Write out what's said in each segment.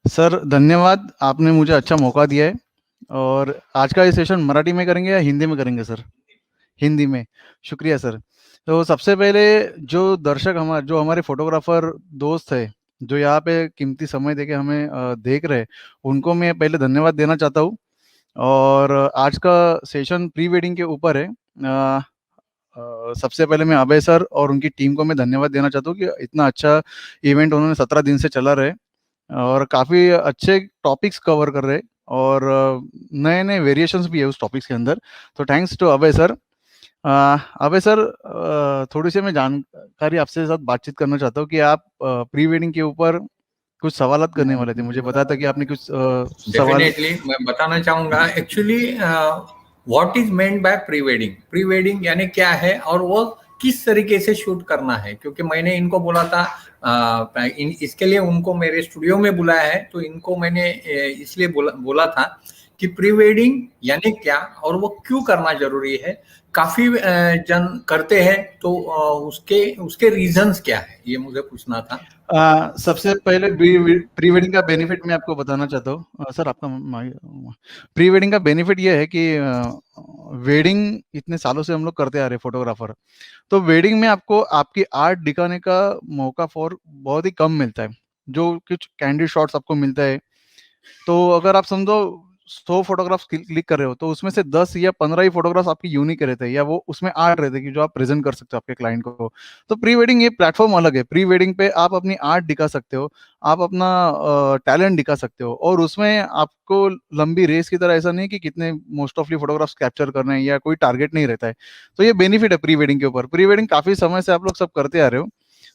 Sir धन्यवाद, आपने मुझे अच्छा मौका दिया है। और आज का ये सेशन मराठी में करेंगे या हिंदी में करेंगे सर? हिंदी में। शुक्रिया सर। तो सबसे पहले जो हमारे फोटोग्राफर दोस्त है, जो यहाँ पे कीमती समय देके हमें देख रहे हैं, उनको मैं पहले धन्यवाद देना चाहता हूँ। और आज का सेशन प्री वेडिंग के ऊपर है। सबसे पहले मैं अभय सर और उनकी टीम को मैं धन्यवाद देना चाहता हूँ कि इतना अच्छा इवेंट उन्होंने 17 दिन से चला रहे, और काफ़ी अच्छे टॉपिक्स कवर कर रहे हैं, और नए नए वेरिएशंस भी है उस टॉपिक्स के अंदर। तो thanks to Abhay sir. Abhay sir, थोड़ी सी मैं जानकारी आपसे साथ बातचीत करना चाहता हूँ कि आप प्री वेडिंग के ऊपर कुछ सवालात करने वाले थे। मुझे पता था कि आपने कुछ सवाल। डेफिनेटली मैं बताना चाहूंगा actually what is meant by pre wedding. Pre wedding यानी क्या है और वो किस तरीके से शूट करना है, क्योंकि मैंने इनको बोला था इसके लिए उनको मेरे स्टूडियो में बुलाया है, तो इनको मैंने इसलिए बोला था कि प्री वेडिंग यानी क्या और वो क्यों करना जरूरी है। काफी जन करते हैं, तो उसके उसके रीजंस क्या है ये मुझे पूछना था। सबसे पहले प्री वेडिंग का बेनिफिट मैं आपको बताना चाहता हूँ। सर आपका प्री वेडिंग का बेनिफिट ये है कि वेडिंग इतने सालों से हम लोग करते आ रहे फोटोग्राफर। तो वेडिंग में आपको आपकी आर्ट दिखाने का मौका फॉर बहुत ही कम मिलता है। जो कुछ कैंडिड शॉट्स आपको मिलता है, तो अगर आप समझो 100 फोटोग्राफ्स क्लिक कर रहे हो, तो उसमें से 10 या 15 ही फोटोग्राफ्स आपकी यूनिक रहते हैं, या वो उसमें आर्ट रहते हैं कि जो आप प्रेजेंट कर सकते हो आपके क्लाइंट को। तो प्री वेडिंग ये प्लेटफॉर्म अलग है। प्री वेडिंग पे आप अपनी आर्ट दिखा सकते हो, आप अपना टैलेंट दिखा सकते हो, और उसमें आपको लंबी रेस की तरह ऐसा नहीं कि कितने मोस्ट ऑफली फोटोग्राफ्स कैप्चर करने हैं, या कोई टारगेट नहीं रहता है। तो ये बेनिफिट है प्री वेडिंग के ऊपर। प्री वेडिंग काफी समय से आप लोग सब करते आ रहे हो,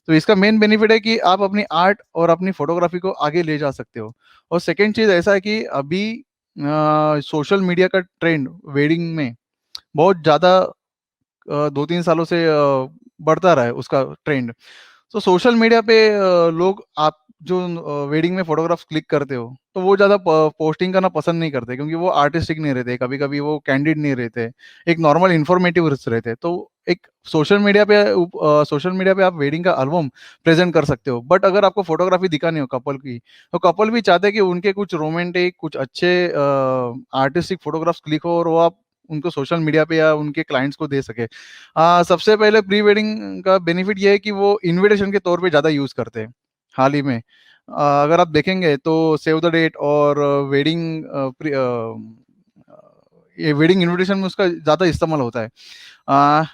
तो इसका मेन बेनिफिट है कि आप अपनी आर्ट और अपनी फोटोग्राफी को आगे ले जा सकते हो। और सेकेंड चीज ऐसा है कि अभी सोशल मीडिया का ट्रेंड वेडिंग में बहुत ज्यादा 2-3 सालों से बढ़ता रहा है उसका ट्रेंड। तो सोशल मीडिया पे लोग आप जो वेडिंग में फोटोग्राफ्स क्लिक करते हो, तो वो ज़्यादा पोस्टिंग करना पसंद नहीं करते, क्योंकि वो आर्टिस्टिक नहीं रहते, कभी कभी वो कैंडिड नहीं रहते, एक नॉर्मल इन्फॉर्मेटिव रहते। तो एक सोशल मीडिया पे आप वेडिंग का एल्बम प्रेजेंट कर सकते हो, बट अगर आपको फोटोग्राफी दिखानी हो कपल की, तो कपल भी चाहते हैं कि उनके कुछ रोमांटिक, कुछ अच्छे आर्टिस्टिक फोटोग्राफ्स क्लिक हो, और वो आप उनको सोशल मीडिया पे या उनके क्लाइंट्स को दे सके। सबसे पहले प्री वेडिंग का बेनिफिट ये है कि वो इनविटेशन के तौर पे ज़्यादा यूज़ करते हैं। हाल ही में अगर आप देखेंगे तो सेव द डेट और वेडिंग ये वेडिंग इनविटेशन में उसका ज़्यादा इस्तेमाल होता है।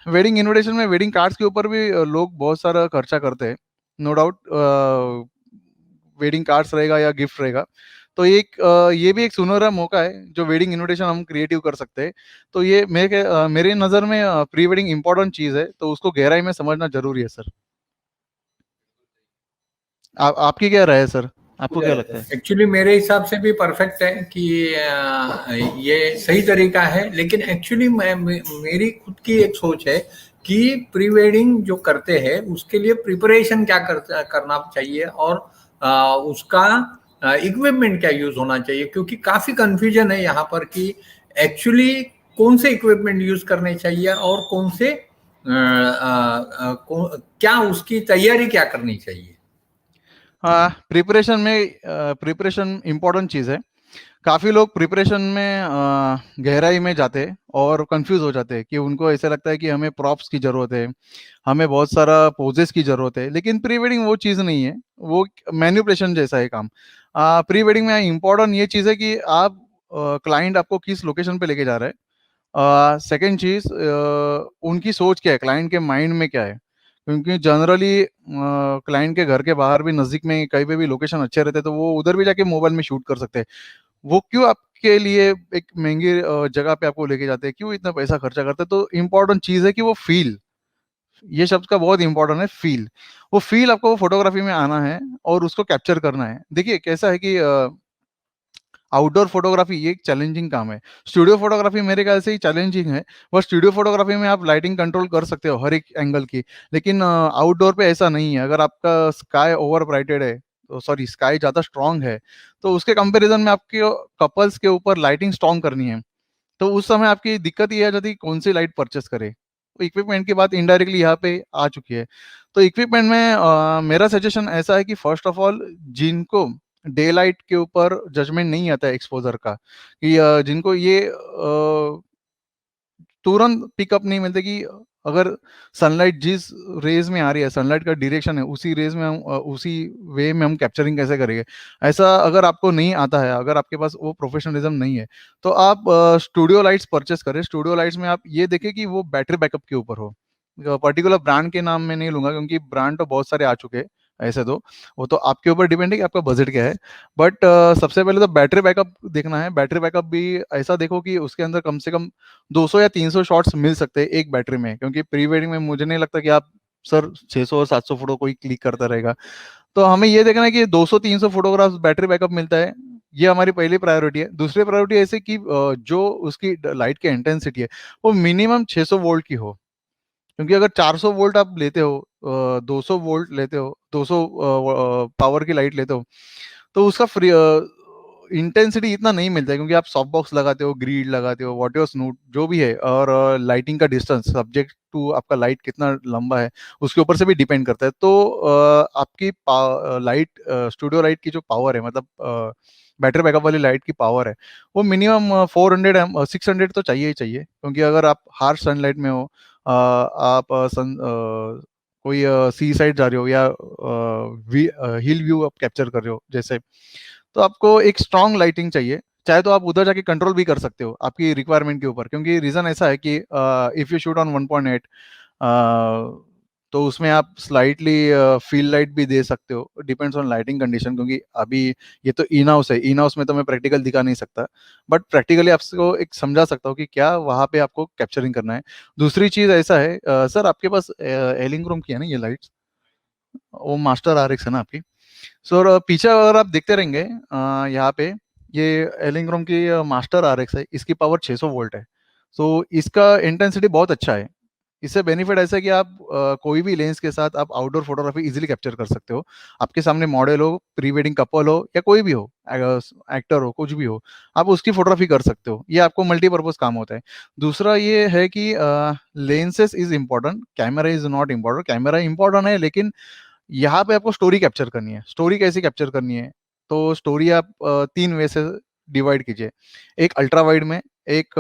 वेडिंग इनविटेशन में वेडिंग कार्ड्स के ऊपर भी लोग बहुत सारा खर्चा करते हैं, नो डाउट। वेडिंग कार्ड्स रहेगा या गिफ्ट रहेगा, तो ये भी एक सुनहरा मौका है जो वेडिंग इनविटेशन हम क्रिएटिव कर सकते हैं। तो ये मेरे नज़र में प्री वेडिंग इंपॉर्टेंट चीज़ है, तो उसको गहराई में समझना जरूरी है सर। आपकी क्या राय है सर? आपको क्या लगता है? एक्चुअली मेरे हिसाब से भी परफेक्ट है कि ये सही तरीका है, लेकिन एक्चुअली मेरी खुद की एक सोच है कि प्री वेडिंग जो करते हैं उसके लिए प्रिपरेशन क्या करना चाहिए, और उसका इक्विपमेंट क्या यूज होना चाहिए, क्योंकि काफी कंफ्यूजन है यहाँ पर कि एक्चुअली कौन से इक्विपमेंट यूज करने चाहिए और कौन से क्या उसकी तैयारी क्या करनी चाहिए। हाँ, प्रिपरेशन इम्पोर्टेंट चीज़ है। काफ़ी लोग प्रिपरेशन में गहराई में जाते हैं और कंफ्यूज हो जाते हैं, कि उनको ऐसा लगता है कि हमें प्रॉप्स की ज़रूरत है, हमें बहुत सारा पोजेस की ज़रूरत है, लेकिन प्री वेडिंग वो चीज़ नहीं है। वो मैन्युपुलेशन जैसा है काम। प्री वेडिंग में इम्पोर्टेंट ये चीज़ है कि आप क्लाइंट आपको किस लोकेशन पे लेके जा रहा है। सेकेंड चीज़, उनकी सोच क्या है, क्लाइंट के माइंड में क्या है। क्योंकि जनरली क्लाइंट के घर के बाहर भी, नज़दीक में कहीं पे भी लोकेशन अच्छे रहते हैं, तो वो उधर भी जाके मोबाइल में शूट कर सकते हैं। वो क्यों आपके लिए एक महंगी जगह पे आपको लेके जाते हैं, क्यों इतना पैसा खर्चा करते हैं? तो इम्पोर्टेंट चीज़ है कि वो फील, ये शब्द का बहुत इंपॉर्टेंट है, फील। वो फील आपको फोटोग्राफी में आना है और उसको कैप्चर करना है। देखिए कैसा है कि आउटडोर फोटोग्राफी ये एक चैलेंजिंग काम है। स्टूडियो फोटोग्राफी मेरे ख्याल से ही चैलेंजिंग है। बस स्टूडियो फोटोग्राफी में आप लाइटिंग कंट्रोल कर सकते हो हर एक एंगल की, लेकिन आउटडोर पे ऐसा नहीं है। अगर आपका स्काई ओवर ब्राइटेड है, तो सॉरी, स्काई ज़्यादा स्ट्रांग है, तो उसके कंपैरिजन में आपके कपल्स के ऊपर लाइटिंग स्ट्रांग करनी है। तो उस समय आपकी दिक्कत ये आ जाती है कि कौन सी लाइट परचेस करे। तो इक्विपमेंट की बात इनडायरेक्टली यहाँ पे आ चुकी है। तो इक्विपमेंट में मेरा सजेशन ऐसा है कि फर्स्ट ऑफ ऑल, जिनको डे लाइट के ऊपर जजमेंट नहीं आता है एक्सपोजर का, कि जिनको ये तुरंत पिकअप नहीं मिलते कि अगर सनलाइट जिस रेज में आ रही है, सनलाइट का डायरेक्शन है, उसी रेज में हम उसी वे में हम कैप्चरिंग कैसे करेंगे। ऐसा अगर आपको नहीं आता है, अगर आपके पास वो प्रोफेशनलिज्म नहीं है, तो आप स्टूडियो लाइट्स परचेस करें। स्टूडियो लाइट्स में आप ये देखें कि वो बैटरी बैकअप के ऊपर हो। पर्टिकुलर ब्रांड के नाम में नहीं लूंगा, क्योंकि ब्रांड तो बहुत सारे आ चुके हैं ऐसे, तो वो तो आपके ऊपर डिपेंड है कि आपका बजट क्या है। बट सबसे पहले तो बैटरी बैकअप देखना है। बैटरी बैकअप भी ऐसा देखो कि उसके अंदर कम से कम 200 या 300 शॉट्स मिल सकते हैं एक बैटरी में, क्योंकि प्री वेडिंग में मुझे नहीं लगता कि आप सर 600 और 700 फोटो कोई क्लिक करता रहेगा। तो हमें ये देखना है कि 200-300 फोटोग्राफ्स बैटरी बैकअप मिलता है। ये हमारी पहली प्रायोरिटी है। दूसरी प्रायोरिटी ऐसे कि जो उसकी लाइट की इंटेंसिटी है वो मिनिमम 600 वोल्ट की हो, क्योंकि अगर 400 वोल्ट आप लेते हो, 200 वोल्ट लेते हो, 200 पावर की लाइट लेते हो, तो उसका फ्री इंटेंसिटी इतना नहीं मिलता है, क्योंकि आप सॉफ्ट बॉक्स लगाते हो, ग्रिड लगाते हो, वॉट योर स्नूट जो भी है, और लाइटिंग का डिस्टेंस सब्जेक्ट टू आपका लाइट कितना लंबा है उसके ऊपर से भी डिपेंड करता है। तो आपकी लाइट स्टूडियो लाइट की जो पावर है, मतलब बैटरी बैकअप वाली लाइट की पावर है, वो मिनिमम 600 तो चाहिए ही चाहिए, क्योंकि अगर आप हार्श सनलाइट में हो, आप कोई सी साइड जा रहे हो, या हिल व्यू आप कैप्चर कर रहे हो जैसे, तो आपको एक स्ट्रॉन्ग लाइटिंग चाहिए। चाहे तो आप उधर जाके कंट्रोल भी कर सकते हो आपकी रिक्वायरमेंट के ऊपर, क्योंकि रीजन ऐसा है कि इफ यू शूट ऑन 1.8, तो उसमें आप स्लाइटली फील लाइट भी दे सकते हो, डिपेंड्स ऑन लाइटिंग कंडीशन। क्योंकि अभी ये तो इन हाउस है, इन हाउस में तो मैं प्रैक्टिकल दिखा नहीं सकता, बट प्रैक्टिकली आपको एक समझा सकता हूँ कि क्या वहाँ पे आपको कैप्चरिंग करना है। दूसरी चीज ऐसा है, सर आपके पास एलिंग्रोम की है ना ये लाइट्स, वो मास्टर आरएक्स है ना आपकी। सर पीछे अगर आप देखते रहेंगे, यहाँ पे ये एलिंग्रोम की मास्टर आरएक्स है, इसकी पावर 600 वोल्ट है। सो इसका इंटेंसिटी बहुत अच्छा है। इससे बेनिफिट ऐसा है कि आप कोई भी लेंस के साथ आप आउटडोर फोटोग्राफी इजीली कैप्चर कर सकते हो। आपके सामने मॉडल हो, प्री वेडिंग कपल हो, या कोई भी हो, एक्टर हो, कुछ भी हो, आप उसकी फोटोग्राफी कर सकते हो। ये आपको मल्टीपर्पज काम होता है। दूसरा ये है कि lenses is important, camera is not important. Camera important है, लेकिन यहाँ पे आपको स्टोरी कैप्चर करनी है। स्टोरी कैसे कैप्चर करनी है, तो स्टोरी आप 3 वे से डिवाइड कीजिए। एक अल्ट्रा वाइड में, एक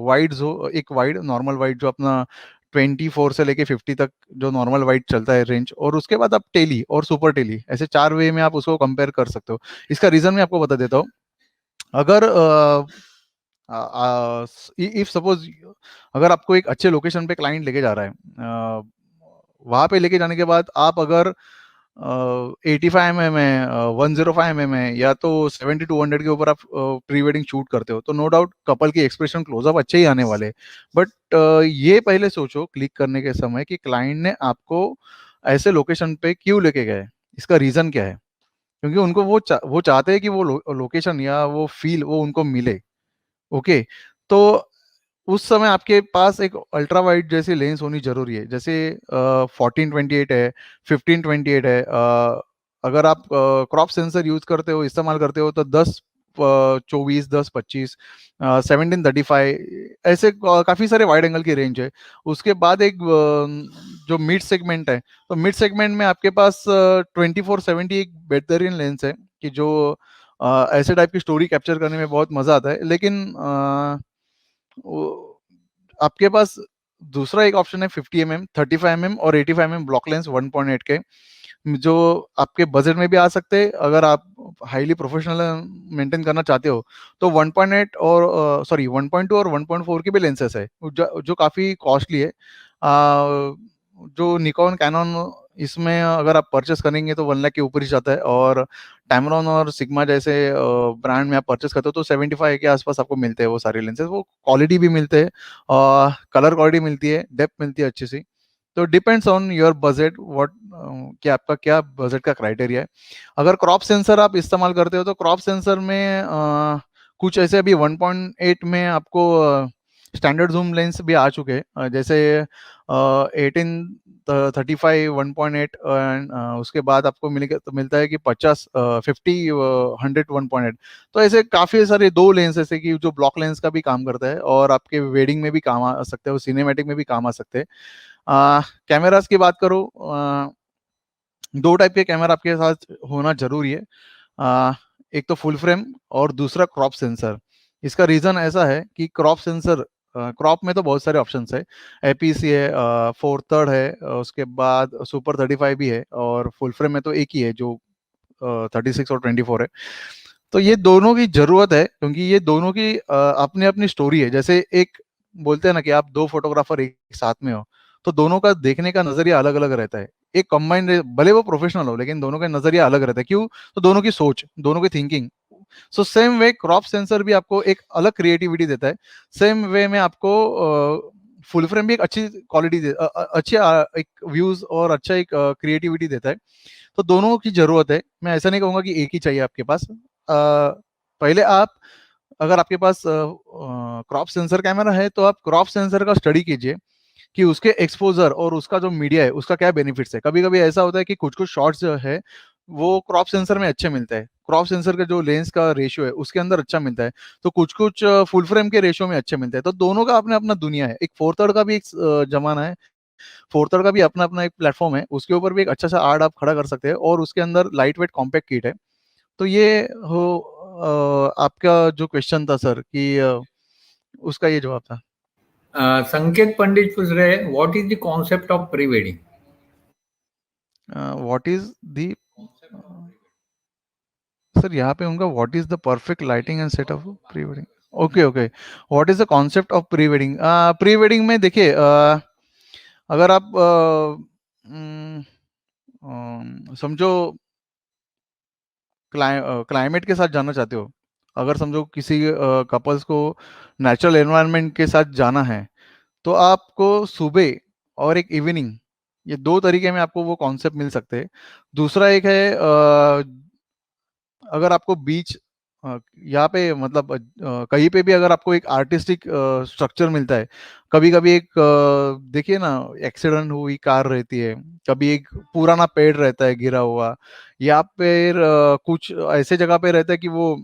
वाइड जो एक वाइड नॉर्मल वाइड जो अपना 24 से लेके 50 तक जो नॉर्मल वाइड चलता है रेंज, और उसके बाद आप टेली और सुपर टेली, ऐसे 4 वे में आप उसको कंपेयर कर सकते हो। इसका रीजन मैं आपको बता देता हूँ। अगर इफ सपोज अगर आपको एक अच्छे लोकेशन पे क्लाइंट लेके जा रहा है, वहां पे लेके जाने के बाद आप अगर 85 mm है, 105 mm है, या तो 70-200 के ऊपर आप प्री वेडिंग शूट करते हो, तो नो डाउट कपल की एक्सप्रेशन क्लोजअप अच्छे ही आने वाले। बट ये पहले सोचो क्लिक करने के समय कि क्लाइंट ने आपको ऐसे लोकेशन पे क्यों लेके गए, इसका रीजन क्या है। क्योंकि उनको वो चाहते हैं कि वो लोकेशन या वो फील वो उनको मिले। ओके, तो उस समय आपके पास एक अल्ट्रा वाइड जैसी लेंस होनी जरूरी है। जैसे 14-28 है, 15-28 है। अगर आप क्रॉप सेंसर यूज करते हो, इस्तेमाल करते हो, तो 10-24, 10-25, 17-35, ऐसे काफी सारे वाइड एंगल की रेंज है। उसके बाद एक जो मिड सेगमेंट है, तो मिड सेगमेंट में आपके पास 24-70 एक बेहतरीन लेंस है, कि जो ऐसे टाइप की स्टोरी कैप्चर करने में बहुत मजा आता है। लेकिन आपके पास दूसरा एक ऑप्शन है 50 mm, 35 mm और 85 mm ब्लॉक लेंस 1.8 के, जो आपके बजट में भी आ सकते हैं। अगर आप हाईली प्रोफेशनल मेंटेन करना चाहते हो, तो 1.8 और 1.2 और 1.4 के भी लेंसेस है, जो काफ़ी कॉस्टली है। जो निकॉन कैनन, इसमें अगर आप परचेस करेंगे तो 1 लाख के ऊपर ही जाता है। और टैमरॉन और सिग्मा जैसे ब्रांड में आप परचेस करते हो तो 75 के आसपास आपको मिलते हैं वो सारे लेंसेज। वो क्वालिटी भी मिलते हैं, कलर क्वालिटी मिलती है, डेप्थ मिलती है अच्छी सी। तो depends on your budget, what कि आपका क्या बजट का क्राइटेरिया है। अगर क्रॉप सेंसर आप इस्तेमाल करते हो, तो क्रॉप सेंसर में कुछ ऐसे अभी 1.8 में आपको स्टैंडर्ड जूम लेंस भी आ चुके हैं, जैसे 18-35 1.8, एंड उसके बाद आपको मिलता है कि 50, 50, 100 1.8। तो ऐसे काफी सारे दो लेंस ऐसे कि जो ब्लॉक लेंस का भी काम करता है, और आपके वेडिंग में भी काम आ सकते हैं, और सिनेमैटिक में भी काम आ सकते हैं। कैमरास की बात करो, 2 टाइप के कैमरा आपके साथ होना जरूरी है। एक तो फुल फ्रेम और दूसरा क्रॉप सेंसर। इसका रीजन ऐसा है कि क्रॉप सेंसर, क्रॉप में तो बहुत सारे ऑप्शंस है, एपीसी है, फोर थर्ड है, उसके बाद सुपर 35 भी है, और फुल फ्रेम में तो एक ही है जो 36 और 24 है। तो ये दोनों की जरूरत है, क्योंकि ये दोनों की अपनी अपनी स्टोरी है। जैसे एक बोलते हैं ना कि आप दो फोटोग्राफर एक साथ में हो, तो दोनों का देखने का नजरिया अलग अलग रहता है। एक कंबाइंड, भले वो प्रोफेशनल हो, लेकिन दोनों का नजरिया अलग रहता है। क्यों? तो दोनों की सोच, दोनों की thinking. So same way crop sensor भी आपको एक अलग क्रिएटिविटी देता है। सेम वे में आपको फुल फ्रेम भी एक अच्छी क्वालिटी अच्छी एक व्यूज और अच्छा एक क्रिएटिविटी देता है। तो दोनों की जरूरत है। मैं ऐसा नहीं कहूंगा कि एक ही चाहिए आपके पास। पहले आप, अगर आपके पास क्रॉप सेंसर कैमरा है, तो आप क्रॉप सेंसर का स्टडी कीजिए कि उसके एक्सपोजर और उसका जो मीडिया है उसका क्या बेनिफिट्स है। कभी कभी ऐसा होता है कि कुछ कुछ शॉट्स जो है वो क्रॉप सेंसर में अच्छे मिलता है, क्रॉप सेंसर का जो लेंस का रेशियो है उसके अंदर अच्छा मिलता है। तो कुछ कुछ फुल फ्रेम के रेशियो में अच्छे मिलते हैं। तो दोनों का अपना अपना दुनिया है। एक फोर थर्ड का भी एक जमाना है, फोर थर्ड का भी अपना अपना एक प्लेटफॉर्म है, उसके ऊपर भी एक अच्छा सा आर्ट आप खड़ा कर सकते हैं, और उसके अंदर लाइट वेट कॉम्पैक्ट किट है। तो ये हो आपका जो क्वेश्चन था सर कि उसका ये जवाब था। संकेत पंडित पूछ रहे हैं, what is the concept of pre wedding? What is the, sir यहाँ पे उनका what is the perfect lighting and setup pre wedding. Okay okay, what is the concept of pre wedding. Pre wedding में देखिए, अगर आप समझो climate के साथ जानना चाहते हो, अगर समझो किसी कपल्स को नेचुरल एनवायरनमेंट के साथ जाना है, तो आपको सुबह और एक इवनिंग, ये दो तरीके में आपको वो कॉन्सेप्ट मिल सकते हैं। दूसरा एक है, अगर आपको बीच यहाँ पे मतलब कहीं पे भी अगर आपको एक आर्टिस्टिक स्ट्रक्चर मिलता है, कभी कभी एक देखिए ना, एक्सीडेंट हुई कार रहती है, कभी एक पुराना पेड़ रहता है गिरा हुआ, या फिर कुछ ऐसे जगह पे रहता है कि वो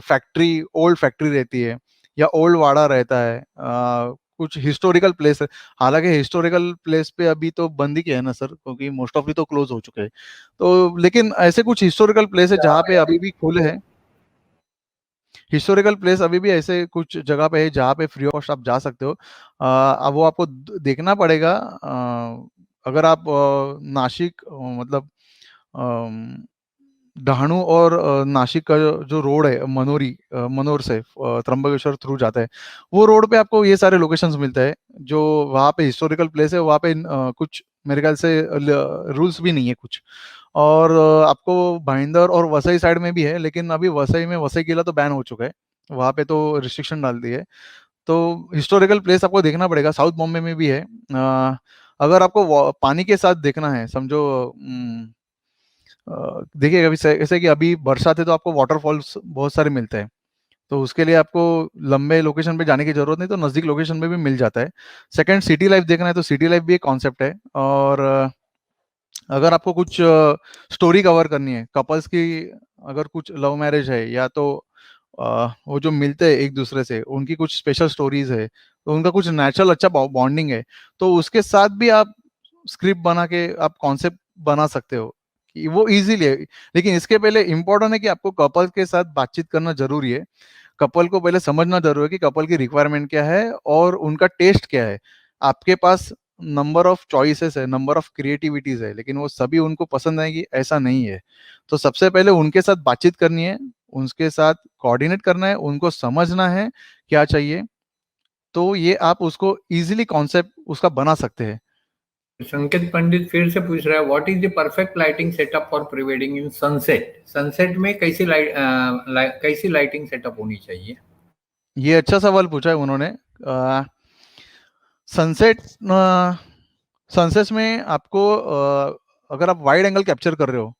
फैक्ट्री, ओल्ड फैक्ट्री रहती है, या ओल्ड वाड़ा रहता है, कुछ हिस्टोरिकल प्लेस है। हालांकि हिस्टोरिकल प्लेस पे अभी तो बंद ही किया है ना सर, क्योंकि मोस्ट ऑफ तो क्लोज हो चुके हैं। तो लेकिन ऐसे कुछ हिस्टोरिकल प्लेस है जहाँ पे अभी भी खुले हैं। हिस्टोरिकल प्लेस अभी भी ऐसे कुछ जगह पे है जहाँ पे फ्री ऑफ कॉस्ट आप जा सकते हो। अब वो आपको देखना पड़ेगा। अगर आप नासिक मतलब डहाणू और नासिक का जो रोड है, मनोर से त्र्यंबकेश्वर थ्रू जाता है, वो रोड पे आपको ये सारे लोकेशंस मिलते हैं। जो वहाँ पे हिस्टोरिकल प्लेस है, वहाँ पे कुछ मेरे ख्याल से रूल्स भी नहीं है कुछ। और आपको भाईंदर और वसई साइड में भी है, लेकिन अभी वसई में वसई किला तो बैन हो चुका है, वहाँ पे तो रिस्ट्रिक्शन डाल दी है। तो हिस्टोरिकल प्लेस आपको देखना पड़ेगा। साउथ बॉम्बे में भी है। अगर आपको पानी के साथ देखना है, समझो देखिए अभी ऐसे कि अभी बरसात है तो आपको वाटरफॉल्स बहुत सारे मिलते हैं। तो उसके लिए आपको लंबे लोकेशन पे जाने की जरूरत नहीं, तो नजदीक लोकेशन पे भी मिल जाता है। सेकंड, सिटी लाइफ देखना है तो सिटी लाइफ भी एक कॉन्सेप्ट है। और अगर आपको कुछ स्टोरी कवर करनी है कपल्स की, अगर कुछ लव मैरिज है, या तो वो जो मिलते हैं एक दूसरे से, उनकी कुछ स्पेशल स्टोरीज है, तो उनका कुछ नेचुरल अच्छा बॉन्डिंग है, तो उसके साथ भी आप स्क्रिप्ट बना के आप कॉन्सेप्ट बना सकते हो कि वो इजीली है। लेकिन इसके पहले इंपॉर्टेंट है कि आपको कपल के साथ बातचीत करना जरूरी है। कपल को पहले समझना जरूरी है कि कपल की रिक्वायरमेंट क्या है और उनका टेस्ट क्या है। आपके पास नंबर ऑफ चॉइसेस है, नंबर ऑफ क्रिएटिविटीज है, लेकिन वो सभी उनको पसंद आएगी ऐसा नहीं है। तो सबसे पहले उनके साथ बातचीत करनी है, उनके साथ कोऑर्डिनेट करना है, उनको समझना है क्या चाहिए। तो ये आप उसको इजीली कॉन्सेप्ट उसका बना सकते हैं। संकेत पंडित फिर से पूछ रहा है, what is the perfect lighting setup for pre wedding in sunset? Sunset में कैसी कैसी लाइटिंग सेटअप होनी चाहिए? ये अच्छा सवाल पूछा है उन्होंने। सनसेट, सनसेट में आपको अगर आप वाइड एंगल कैप्चर कर रहे हो,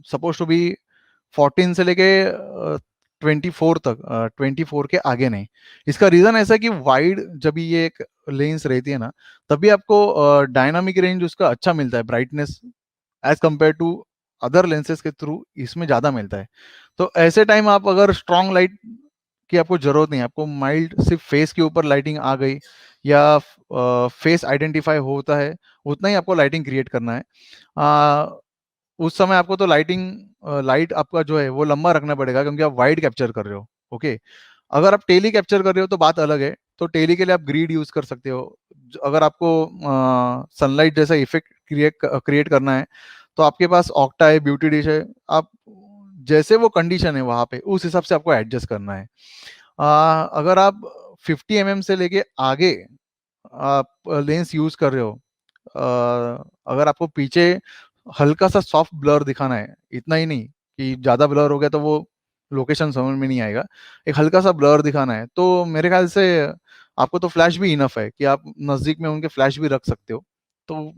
सपोज टू बी 14 से लेके 24 तक, 24 के आगे नहीं। इसका रीजन ऐसा है कि वाइड जब ये एक लेंस रहती है ना, तभी आपको डायनामिक रेंज उसका अच्छा मिलता है, brightness as compare to other lenses के थ्रू इसमें ज्यादा मिलता है। तो ऐसे टाइम आप अगर स्ट्रॉन्ग लाइट की आपको जरूरत नहीं, आपको माइल्ड सिर्फ फेस के ऊपर लाइटिंग आ गई, या फेस आइडेंटिफाई होता है, उतना ही आपको लाइटिंग क्रिएट करना है। उस समय आपको तो लाइट आपका जो है वो लंबा रखना पड़ेगा, क्योंकि आप वाइड कैप्चर कर रहे हो। ओके, अगर आप टेली कैप्चर कर रहे हो तो बात अलग है। तो टेली के लिए आप ग्रिड यूज कर सकते हो। अगर आपको सनलाइट जैसा इफेक्ट क्रिएट करना है तो आपके पास ऑक्टा है, ब्यूटी डिश है। आप जैसे वो कंडीशन है वहां पे उस हिसाब से आपको एडजस्ट करना है। अगर आप 50 mm से लेके आगे आप लेंस यूज कर रहे हो, अगर आपको पीछे हल्का सा सॉफ्ट ब्लर दिखाना है, इतना ही नहीं कि ज्यादा ब्लर हो गया तो वो लोकेशन समझ में नहीं आएगा, एक हल्का सा ब्लर दिखाना है, तो मेरे ख्याल से आपको तो फ्लैश भी इनफ है कि आप नजदीक में उनके फ्लैश भी रख सकते हो। तो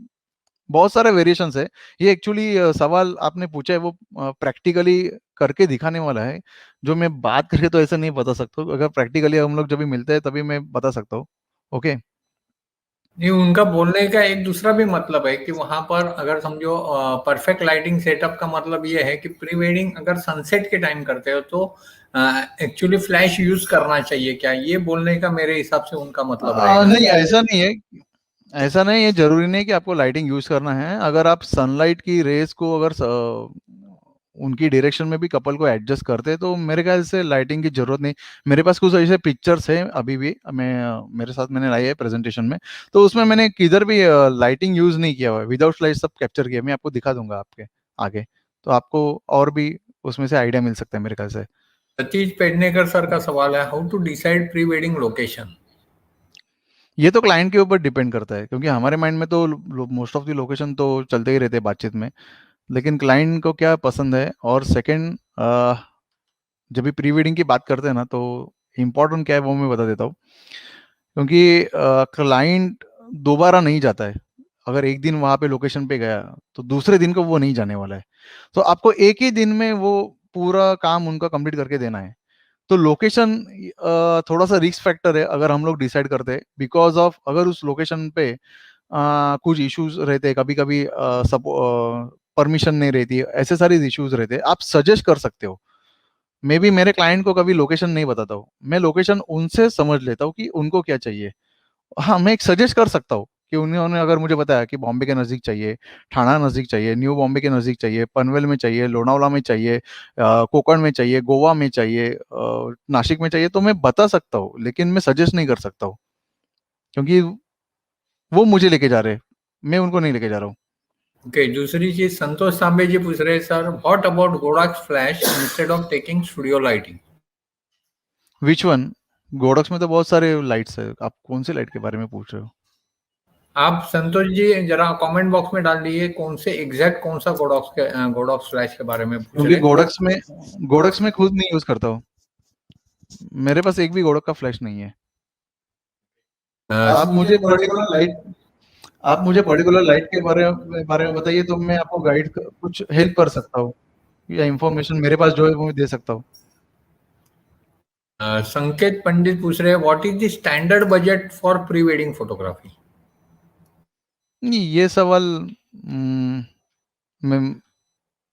बहुत सारे वेरिएशंस है। ये एक्चुअली सवाल आपने पूछा है वो प्रैक्टिकली करके दिखाने वाला है, जो मैं बात करके तो ऐसा नहीं बता सकता हूँ। अगर प्रैक्टिकली हम लोग जब भी मिलते हैं तभी मैं बता सकता हूँ। ओके। नहीं, उनका बोलने का एक दूसरा भी मतलब है कि वहां पर अगर समझो परफेक्ट लाइटिंग सेटअप का मतलब ये है कि प्री वेडिंग अगर सनसेट के टाइम करते हो तो एक्चुअली फ्लैश यूज करना चाहिए क्या, ये बोलने का मेरे हिसाब से उनका मतलब रहेगा। नहीं, ऐसा नहीं है। ऐसा नहीं है, जरूरी नहीं कि आपको लाइटिंग यूज करना है। अगर आप सनलाइट की रेस को अगर उनकी डायरेक्शन में भी कपल को एडजस्ट करते हैं तो मेरे ख्याल से लाइटिंग की जरूरत नहीं। मेरे पास कुछ ऐसे पिक्चर्स हैं अभी भी, मैं मेरे साथ मैंने लाई है प्रेजेंटेशन में, तो उसमें मैंने किधर भी लाइटिंग यूज नहीं किया हुआ है, विदाउट लाइट सब कैप्चर किया। मैं आपको दिखा दूंगा आपके आगे, तो आपको और भी उसमें से आइडिया मिल सकता है मेरे ख्याल से। सतीश पेडनेकर सर का सवाल है, how to decide pre wedding location. ये तो क्लाइंट के ऊपर डिपेंड करता है, क्योंकि हमारे माइंड में तो मोस्ट ऑफ द लोकेशन तो चलते ही रहते हैं बातचीत में, लेकिन क्लाइंट को क्या पसंद है। और सेकंड, जब भी प्री वेडिंग की बात करते हैं ना तो इम्पोर्टेंट क्या है वो मैं बता देता हूँ। क्योंकि क्लाइंट दोबारा नहीं जाता है। अगर एक दिन वहां पे लोकेशन पे गया तो दूसरे दिन को वो नहीं जाने वाला है। तो आपको एक ही दिन में वो पूरा काम उनका कंप्लीट करके देना है। तो लोकेशन थोड़ा सा रिस्क फैक्टर है अगर हम लोग डिसाइड करते हैं, बिकॉज ऑफ अगर उस लोकेशन पे कुछ इश्यूज रहते हैं, कभी कभी परमिशन नहीं रहती, ऐसे सारे इश्यूज रहते हैं। आप सजेस्ट कर सकते हो। मे बी मेरे क्लाइंट को कभी लोकेशन नहीं बताता हूँ, मैं लोकेशन उनसे समझ लेता हूँ कि उनको क्या चाहिए। हाँ, मैं एक सजेस्ट कर सकता हूँ कि उन्होंने अगर मुझे बताया कि बॉम्बे के नज़दीक चाहिए, ठाणा नज़दीक चाहिए, न्यू बॉम्बे के नज़दीक चाहिए, पनवेल में चाहिए, लोनावला में चाहिए, कोकण में चाहिए, गोवा में चाहिए, नासिक में चाहिए, तो मैं बता सकता हूँ, लेकिन मैं सजेस्ट नहीं कर सकता हूँ, क्योंकि वो मुझे लेके जा रहे हैं, मैं उनको नहीं लेके जा रहा हूँ। ओके, दूसरी चीज संतोष सांबे जी पूछ रहे हैं, sir what about Godox flash instead of taking studio lighting. Which one? Godox में तो बहुत सारे लाइट्स है, आप कौन सी लाइट के बारे में पूछ रहे हो? आप संतोष जी जरा कमेंट बॉक्स में डाल दीजिए कौन से एग्जैक्ट कौन सा गोडॉक्स फ्लैश के बारे में पूछ क्योंकि रहे हैं। गोडक्स में खुद नहीं यूज करता हूँ। मेरे पास एक भी गोडक का फ्लैश नहीं है। आप मुझे पर्टिकुलर लाइट आप मुझे पर्टिकुलर लाइट के बारे में बताइए, तो मैं आपको कुछ हेल्प कर सकता हूँ, या इंफॉर्मेशन मेरे पास जो है वो मैं दे सकता हूँ। संकेत पंडित पूछ रहे हैं, what is the standard budget for pre wedding photography. नहीं, ये सवाल मैं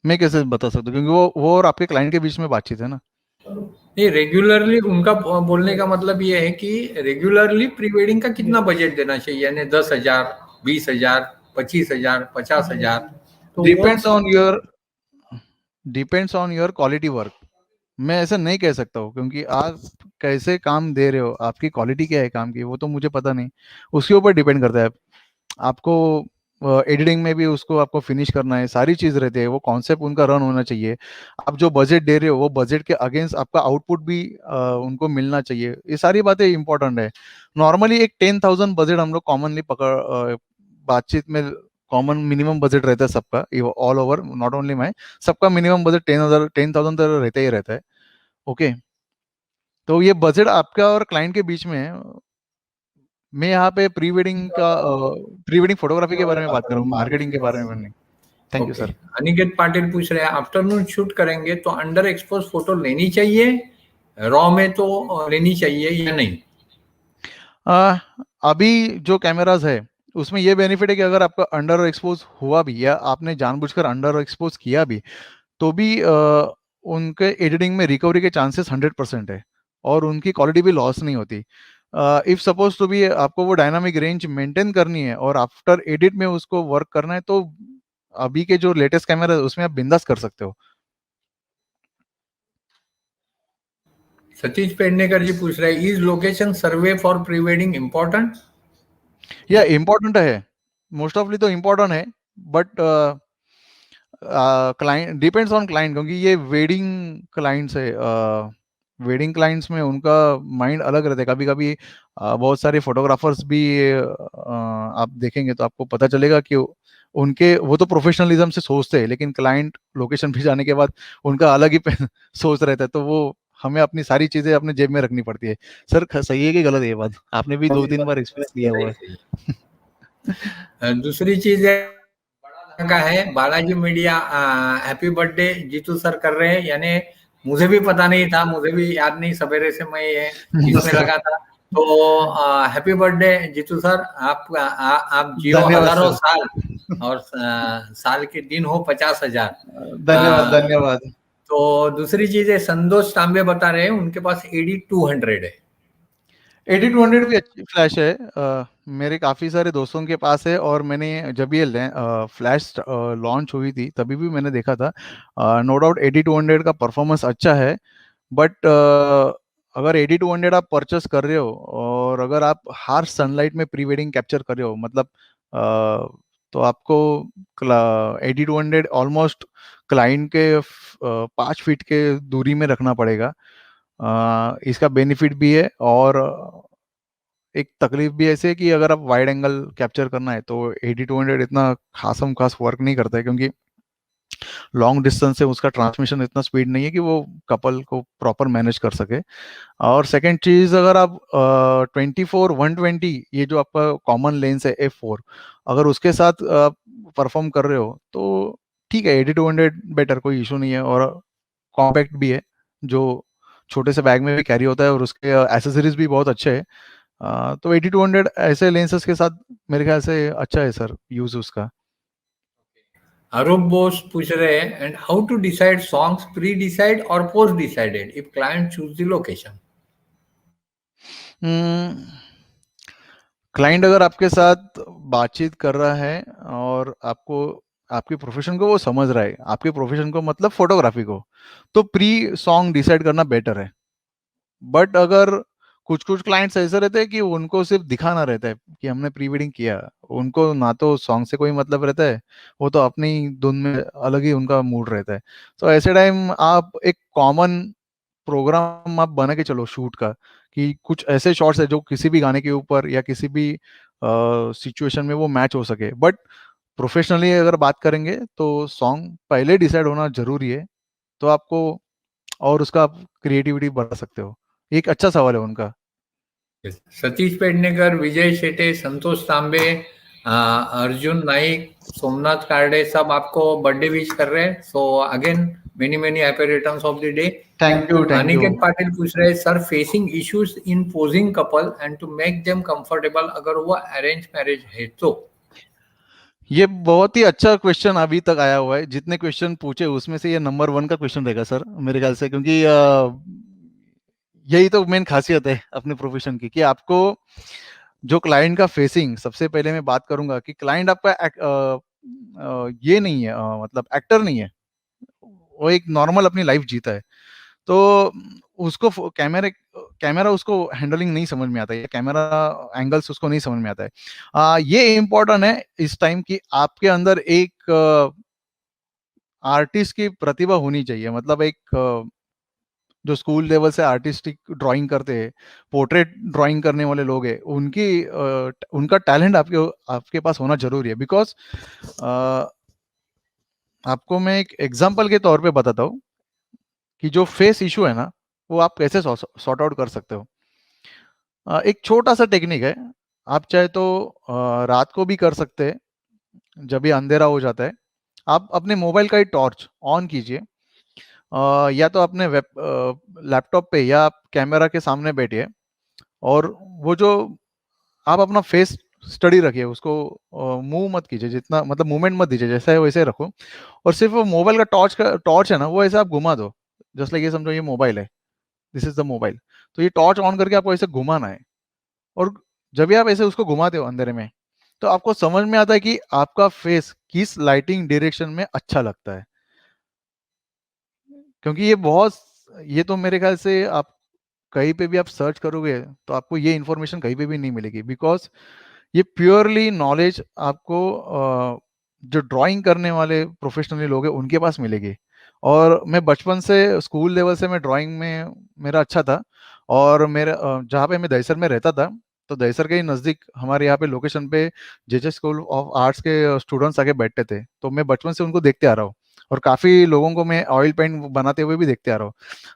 मैं कैसे बता सकता हूँ, क्योंकि वो और आपके क्लाइंट के बीच में बातचीत है ना। नहीं, रेगुलरली उनका बोलने का मतलब ये है कि रेगुलरली प्री वेडिंग का कितना बजट देना चाहिए, यानी 10,000, 20,000, 25,000, 50,000, तो वो depends on your depends on your quality work. मैं ऐसा नहीं कह सकता हूँ, क्योंकि आप कैसे काम दे रहे हो, आपकी क्वालिटी क्या है काम की, वो तो मुझे पता नहीं। उसके ऊपर डिपेंड करता है। आपको एडिटिंग में भी उसको आपको फिनिश करना है, सारी चीज रहती है, वो कॉन्सेप्ट उनका रन होना चाहिए। आप जो बजट दे रहे हो वो बजट के अगेंस्ट आपका आउटपुट भी उनको मिलना चाहिए। ये सारी बातें इंपॉर्टेंट है। नॉर्मली एक 10,000 बजट हम लोग कॉमनली बातचीत में कॉमन मिनिमम बजट रहता है सबका, all over, not only my. सबका मिनिमम बजट 10,000 तो रहता ही रहता है। ओके, तो ये बजट आपका और क्लाइंट के बीच में है। मैं यहाँ पे प्री वेडिंग फोटोग्राफी के बारे में बात कर रहा हूँ, मार्केटिंग के बारे में नहीं। Thank you okay. Sir. Aniket Patil पूछ रहे हैं, आफ्टरनून शूट करेंगे तो अंडर एक्सपोज फोटो लेनी चाहिए, रॉ में तो लेनी चाहिए या नहीं। आ, अभी जो कैमराज है उसमें ये बेनिफिट है कि अगर आपका अंडर एक्सपोज हुआ भी या आपने जानबूझकर अंडर एक्सपोज किया भी, तो भी उनके एडिटिंग में रिकवरी के चांसेस 100% है, और उनकी क्वालिटी भी लॉस नहीं होती। इफ सपोज टू भी आपको वो डायनामिक रेंज मेंटेन करनी है और आफ्टर एडिट में उसको वर्क करना है, तो अभी के जो लेटेस्ट कैमरा है उसमें आप बिंदास कर सकते हो। सतीश पेडनेकर जी पूछ रहे हैं, is location survey for pre wedding important? या इम्पोर्टेंट है, मोस्ट ऑफली तो इम्पोर्टेंट है, but client depends on client, क्योंकि ये वेडिंग क्लाइंट्स है। वेडिंग क्लाइंट्स में उनका माइंड अलग रहता है। कभी कभी बहुत सारे फोटोग्राफर्स भी आप देखेंगे तो आपको पता चलेगा कि उनके वो तो प्रोफेशनलिज्म से सोचते हैं, लेकिन क्लाइंट लोकेशन पे जाने के बाद उनका अलग ही सोच रहता है। तो वो हमें अपनी सारी चीजें अपने जेब में रखनी पड़ती है। सर सही है कि गलत है ये बात? आपने भी 2-3 बार एक्सपीरियंस लिया हुआ है। दूसरी चीज है, बड़ा लड़का है Balaji media, happy birthday Jitu sir कर रहे हैं, यानी मुझे भी पता नहीं था, मुझे भी याद नहीं, सवेरे से मैं ये इसमें नमस्कार। लगा था। तो हैप्पी बर्थडे जीतू सर, आप जियो धन्यवाद हजारों सर। साल, और साल के दिन हो 50,000। धन्यवाद धन्यवाद। तो दूसरी चीज है, संतोष तांबे बता रहे हैं उनके पास एडी 200 है। 8200 भी अच्छी फ्लैश है। मेरे काफ़ी सारे दोस्तों के पास है, और मैंने जब ये फ्लैश लॉन्च हुई थी तभी भी मैंने देखा था। नो डाउट 8200 का परफॉर्मेंस अच्छा है, बट अगर 8200 आप परचेस कर रहे हो और अगर आप हार्श सनलाइट में प्री वेडिंग कैप्चर कर रहे हो, मतलब तो आपको 8200 ऑलमोस्ट क्लाइंट के 5 फीट के दूरी में रखना पड़ेगा। इसका बेनिफिट भी है, और एक तकलीफ भी ऐसे है कि अगर आप वाइड एंगल कैप्चर करना है तो 8200 इतना खासम खास वर्क नहीं करता है, क्योंकि लॉन्ग डिस्टेंस से उसका ट्रांसमिशन इतना स्पीड नहीं है कि वो कपल को प्रॉपर मैनेज कर सके। और सेकंड चीज़, अगर आप 24-120 ये जो आपका कॉमन लेंस है F4, अगर उसके साथ परफॉर्म कर रहे हो तो ठीक है, 8200 बेटर, कोई इशू नहीं है, और कॉम्पैक्ट भी है, जो छोटे से बैग में भी कैरी होता है, और उसके एसेसरीज भी बहुत अच्छे हैं। तो 8200 ऐसे लेंसेज के साथ मेरे ख्याल से अच्छा है सर, यूज उसका। अरूप बोस पूछ रहे हैं, and how to decide songs, pre decide और post decided if client choose the location? Client अगर आपके साथ बातचीत कर रहा है और आपको आपके प्रोफेशन को वो समझ रहा है, आपके प्रोफेशन को मतलब फोटोग्राफी को, तो प्री सॉन्ग डिसाइड करना बेटर है। बट अगर कुछ कुछ क्लाइंट्स ऐसे रहते हैं कि उनको सिर्फ दिखाना रहता है कि हमने प्री वेडिंग किया, उनको ना तो सॉन्ग से कोई मतलब रहता है, वो तो अपनी धुन में अलग ही उनका मूड रहता है। तो ऐसे टाइम आप एक कॉमन प्रोग्राम आप बना के चलो शूट का, कि कुछ ऐसे शॉट्स है जो किसी भी गाने के ऊपर या किसी भी सिचुएशन में वो मैच हो सके। बट प्रोफेशनली अगर बात करेंगे तो सॉन्ग पहले डिसाइड होना जरूरी है, तो आपको और उसका आप क्रिएटिविटी बढ़ा सकते हो। एक अच्छा सवाल है उनका। सतीश पेडनेकर, विजय शेटे, संतोष तांबे, अर्जुन नाइक, सोमनाथ कार्डे, सब आपको बर्थडे विश कर रहे हैं। So again many many happy returns of the day. Thank you thank you. Aniket Patil पूछ रहे हैं, sir facing issues in posing couple and to make them comfortable, अगर वो अरेंज मैरिज है तो? ये बहुत ही अच्छा क्वेश्चन अभी तक आया हुआ है, जितने क्वेश्चन पूछे उसमें से ये नंबर 1 का क्वेश्चन रहेगा सर मेरे ख्याल से, क्योंकि यही तो मेन खासियत है अपने प्रोफेशन की, कि आपको जो क्लाइंट का फेसिंग, सबसे पहले मैं बात करूंगा कि क्लाइंट आपका ये नहीं है, मतलब एक्टर नहीं है, वो एक नॉर्मल अपनी लाइफ जीता है। तो उसको कैमरे कैमरा उसको हैंडलिंग नहीं समझ में आता है, कैमरा एंगल्स उसको नहीं समझ में आता है। ये इम्पोर्टेंट है इस टाइम कि आपके अंदर एक आर्टिस्ट की प्रतिभा होनी चाहिए, मतलब एक जो स्कूल लेवल से आर्टिस्टिक ड्राइंग करते हैं, पोर्ट्रेट ड्राइंग करने वाले लोग हैं, उनका टैलेंट आपके आपके पास होना जरूरी है। बिकॉज आपको मैं एक एग्जांपल के तौर पे बताता हूँ कि जो फेस इशू है ना, वो आप कैसे सॉर्ट आउट कर सकते हो। एक छोटा सा टेक्निक है, आप चाहे तो रात को भी कर सकते हैं, जब भी अंधेरा हो जाता है, आप अपने मोबाइल का ही टॉर्च ऑन कीजिए, या तो अपने वेब लैपटॉप पे या आप कैमरा के सामने बैठिए, और वो जो आप अपना फेस स्टडी रखिए, उसको मूव मत कीजिए, जितना मतलब मूवमेंट मत दीजिए, जैसा है वैसे रखो, और सिर्फ वो मोबाइल का टॉर्च है ना, वो ऐसे आप घुमा दो, जस्ट लाइक ये समझो ये मोबाइल है, दिस इज द मोबाइल। तो ये टॉर्च ऑन करके आपको ऐसे घुमाना है, और जब भी आप ऐसे उसको घुमाते हो अंधेरे में, तो आपको समझ में आता है कि आपका फेस किस लाइटिंग डायरेक्शन में अच्छा लगता है। क्योंकि ये तो मेरे ख्याल से आप कहीं पे भी आप सर्च करोगे तो आपको ये इन्फॉर्मेशन कहीं पे भी नहीं मिलेगी, बिकॉज ये प्योरली नॉलेज आपको जो ड्राइंग करने वाले प्रोफेशनली लोग हैं उनके पास मिलेगी। और मैं बचपन से स्कूल लेवल से मैं ड्राइंग में मेरा अच्छा था। और जहाँ पे मैं दहीसर में रहता था, तो दहीसर के ही नज़दीक हमारे यहाँ पे लोकेशन पे जेजे स्कूल ऑफ आर्ट्स के स्टूडेंट्स आके बैठते थे, तो मैं बचपन से उनको देखते आ रहा हूँ। और काफ़ी लोगों को मैं ऑयल पेंट बनाते हुए भी देखते आ रहा हूँ।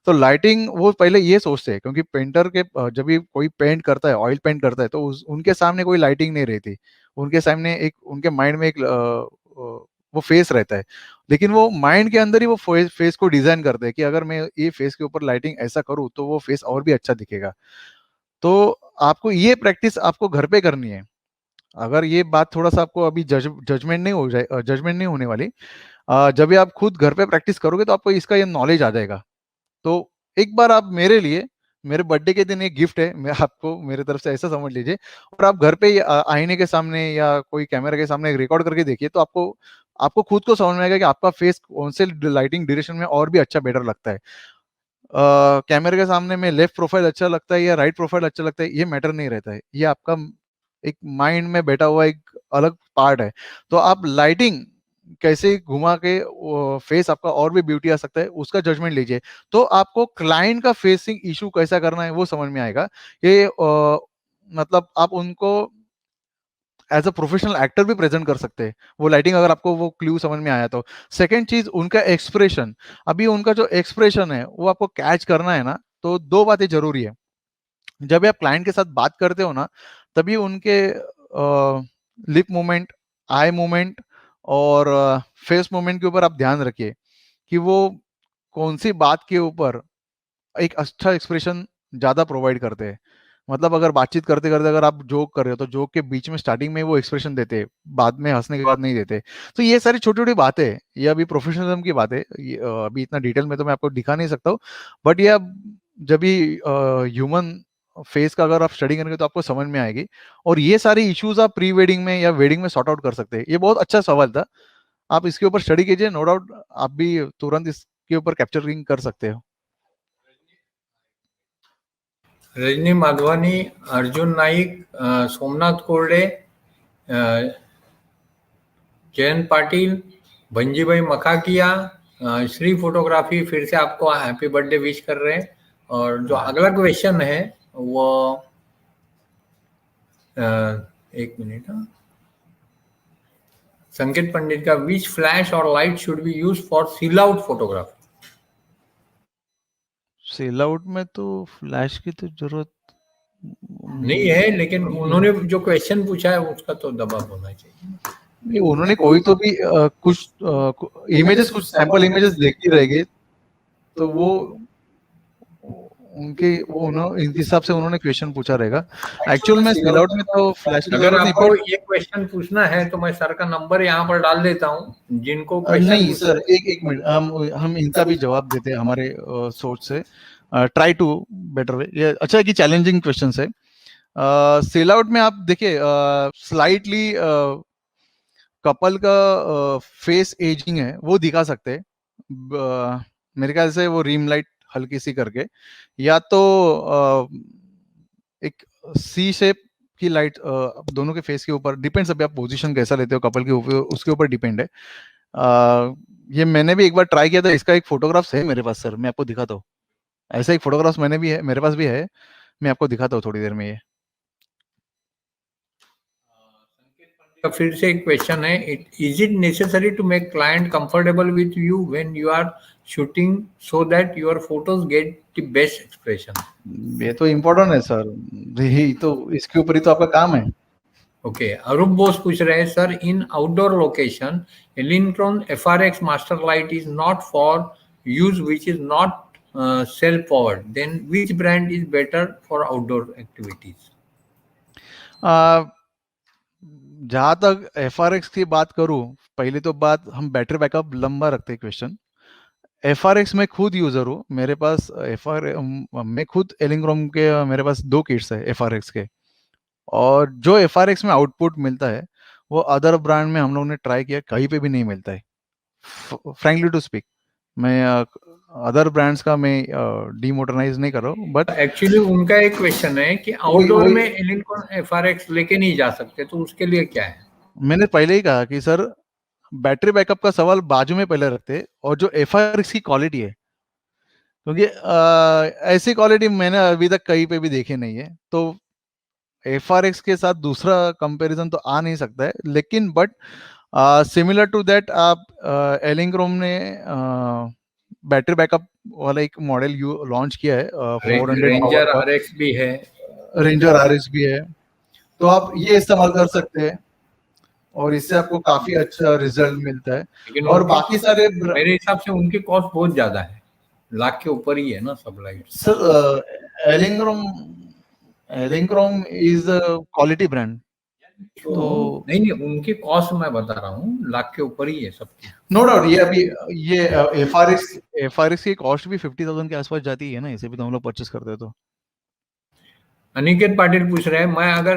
तो लाइटिंग वो पहले ये सोचते हैं, क्योंकि पेंटर के जब भी कोई पेंट करता है, ऑयल पेंट करता है, तो उनके सामने कोई लाइटिंग नहीं रहती। उनके सामने एक उनके माइंड में एक वो फेस रहता है। लेकिन वो माइंड के अंदर ही वो फेस को डिजाइन करते हैं कि अगर मैं ये फेस के ऊपर लाइटिंग ऐसा करूँ तो वो फेस और भी अच्छा दिखेगा। तो आपको ये प्रैक्टिस आपको घर पे करनी है। अगर ये बात थोड़ा सा आपको अभी जजमेंट नहीं हो जाए, जजमेंट नहीं होने वाली। जब भी आप खुद घर पे प्रैक्टिस करोगे तो आपको इसका ये नॉलेज आ जाएगा। तो एक बार आप मेरे लिए, मेरे बर्थडे के दिन एक गिफ्ट है, मैं आपको मेरे तरफ से ऐसा समझ लीजिए। और आप घर पे आईने के सामने या कोई कैमरा के सामने रिकॉर्ड करके देखिए, तो आपको आपको खुद को समझ में आएगा कि आपका फेस कौन से लाइटिंग डायरेक्शन में और भी अच्छा बेटर लगता है। कैमरे के सामने में लेफ्ट प्रोफाइल अच्छा लगता है या राइट प्रोफाइल अच्छा लगता है, ये मैटर नहीं रहता है। ये आपका एक माइंड में बैठा हुआ एक अलग पार्ट है। तो आप लाइटिंग कैसे घुमा के फेस आपका और भी ब्यूटी आ सकता है, उसका जजमेंट लीजिए। तो आपको क्लाइंट का फेसिंग इशू कैसा करना है वो समझ में आएगा। ये मतलब आप उनको एज अ प्रोफेशनल एक्टर भी प्रेजेंट कर सकते हैं, वो लाइटिंग अगर आपको वो क्लू समझ में आया तो। सेकंड चीज, उनका एक्सप्रेशन। अभी उनका जो एक्सप्रेशन है वो आपको कैच करना है ना, तो दो बातें जरूरी है। जब भी आप क्लाइंट के साथ बात करते हो ना, तभी उनके लिप मूवमेंट, आई मूवमेंट और फेस मूवमेंट के ऊपर आप ध्यान रखिए कि वो कौन सी बात के ऊपर एक अच्छा एक्सप्रेशन ज्यादा प्रोवाइड करते हैं। मतलब अगर बातचीत करते करते अगर आप जोक कर रहे हो तो जोक के बीच में स्टार्टिंग में वो एक्सप्रेशन देते हैं, बाद में हंसने के बाद नहीं देते। तो ये सारी छोटी छोटी बातें हैं, ये अभी प्रोफेशनलिज्म की बात है, अभी इतना डिटेल में तो मैं आपको दिखा नहीं सकता हूँ। बट ये जब भी ह्यूमन फेस का अगर आप स्टडी करेंगे तो आपको समझ में आएगी। और ये सारे इश्यूज आप प्री वेडिंग में या वेडिंग में सॉर्ट आउट कर सकते हैं। ये बहुत अच्छा सवाल था, आप इसके ऊपर स्टडी कीजिए, नो डाउट आप भी तुरंत इसके ऊपर कैप्चरिंग कर सकते हो। रजनी माधवानी, अर्जुन नाईक, सोमनाथ कोरडे, जयंत पाटिल, भंजीभाई मखाकिया, श्री फोटोग्राफी फिर से आपको हैप्पी बर्थडे विश कर रहे हैं। और जो अगला क्वेश्चन है वो एक मिनट, हाँ, संकेत पंडित का, विच फ्लैश और light should be use for seal out photography? Sell out में तो फ्लैश की तो जरूरत नहीं है, लेकिन नहीं है। उन्होंने जो क्वेश्चन पूछा है उसका तो जवाब होना चाहिए। नहीं, उन्होंने कोई तो भी कुछ इमेजेस, कुछ सैंपल इमेजेस देखी रहेगी, तो वो उनके वो उन्होंने इस हिसाब से उन्होंने क्वेश्चन पूछा रहेगा। एक्चुअल में सेल आउट में तो फ्लैश की अगर जरूरत नहीं, आपको बट ये क्वेश्चन पूछना है तो मैं सर का नंबर यहाँ पर डाल देता हूँ, जिनको क्वेश्चन नहीं पूछना सर, एक एक मिनट, हम इनका भी जवाब देते हैं हमारे सोच से। ट्राई टू बेटर वे, ये अच्छा है कि चैलेंजिंग क्वेश्चन है। सेल आउट में आप देखिए, स्लाइटली कपल का फेस एजिंग है वो दिखा सकते हैं। मेरे ख्याल से वो रिम लाइट हल्की सी करके, या तो एक सी शेप की लाइट दोनों के फेस के ऊपर, डिपेंड्स अभी आप पोजीशन कैसा लेते हो कपल के ऊपर, उसके ऊपर डिपेंड है। ये मैंने भी एक बार ट्राई किया था, इसका एक फोटोग्राफ्स है मेरे पास सर, मैं आपको दिखाता हूँ। ऐसा एक फोटोग्राफ्स मैंने भी है, मेरे पास भी है, मैं आपको दिखाता हूँ थोड़ी देर में ये। का फिर से एक क्वेश्चन है, is it necessary to make client comfortable with you when you are shooting so that your photos get the best expression? ये तो इम्पोर्टेंट है सर, यही तो, इसके ऊपर ही तो आपका काम है। ओके, अरूप बोस पूछ रहे हैं, sir in outdoor location Elinchrom FRX master light is not for use which is not sale forward, then which brand is better for outdoor activities? जहां तक FRX की बात करूं, पहले तो बात हम बैटरी बैकअप लंबा रखते हैं क्वेश्चन। FRX मैं खुद यूजर हूँ, मेरे पास मैं खुद एलिंग्रोम के मेरे पास 2 किट्स है FRX के। और जो FRX में आउटपुट मिलता है वो अदर ब्रांड में हम लोग ने ट्राई किया, कहीं पे भी नहीं मिलता है। फ्रैंकली टू स्पीक, मैं अदर ब्रांड्स का मैं डीमोडर्नाइज नहीं कर रहा हूँ, बट एक्चुअली उनका एक क्वेश्चन है कि वही आउटडोर वही में एलिनकॉन FRX लेके नहीं जा सकते, तो उसके लिए क्या है? मैंने पहले ही कहा कि सर, बैटरी बैकअप का सवाल बाजू में पहले रखते, और जो FRX की क्वालिटी है, क्योंकि ऐसी क्वालिटी मैंने अभी तक कहीं पे भी देखी नहीं है, तो FRX के साथ दूसरा कंपैरिजन तो आ नहीं सकता है। लेकिन बट सिमिलर टू दैट, आप एलिंग्रोम ने बैटरी बैकअप वाला एक मॉडल लॉन्च किया है, 400 पावर रेंजर का। RX भी है। रेंजर RS भी है, तो आप ये इस्तेमाल कर सकते हैं, और इससे आपको काफी अच्छा रिजल्ट मिलता है। लेकिन और उनकी बाकी सारे मेरे हिसाब से उनकी कॉस्ट बहुत ज्यादा है, लाख के ऊपर ही है ना सब light. Sir, Elinchrom Elinchrom is a quality brand, तो तो नहीं नहीं, उनकी कॉस्ट मैं बता रहा हूँ, लाख के ऊपर ही है सबकी। नो डाउट ये अभी ये एफ आर एक्स की कॉस्ट भी 50,000 के आसपास जाती है ना, इसे भी तो हम लोग परचेस करते हैं तो। अनिकेत पाटिल पूछ रहे हैं, मैं अगर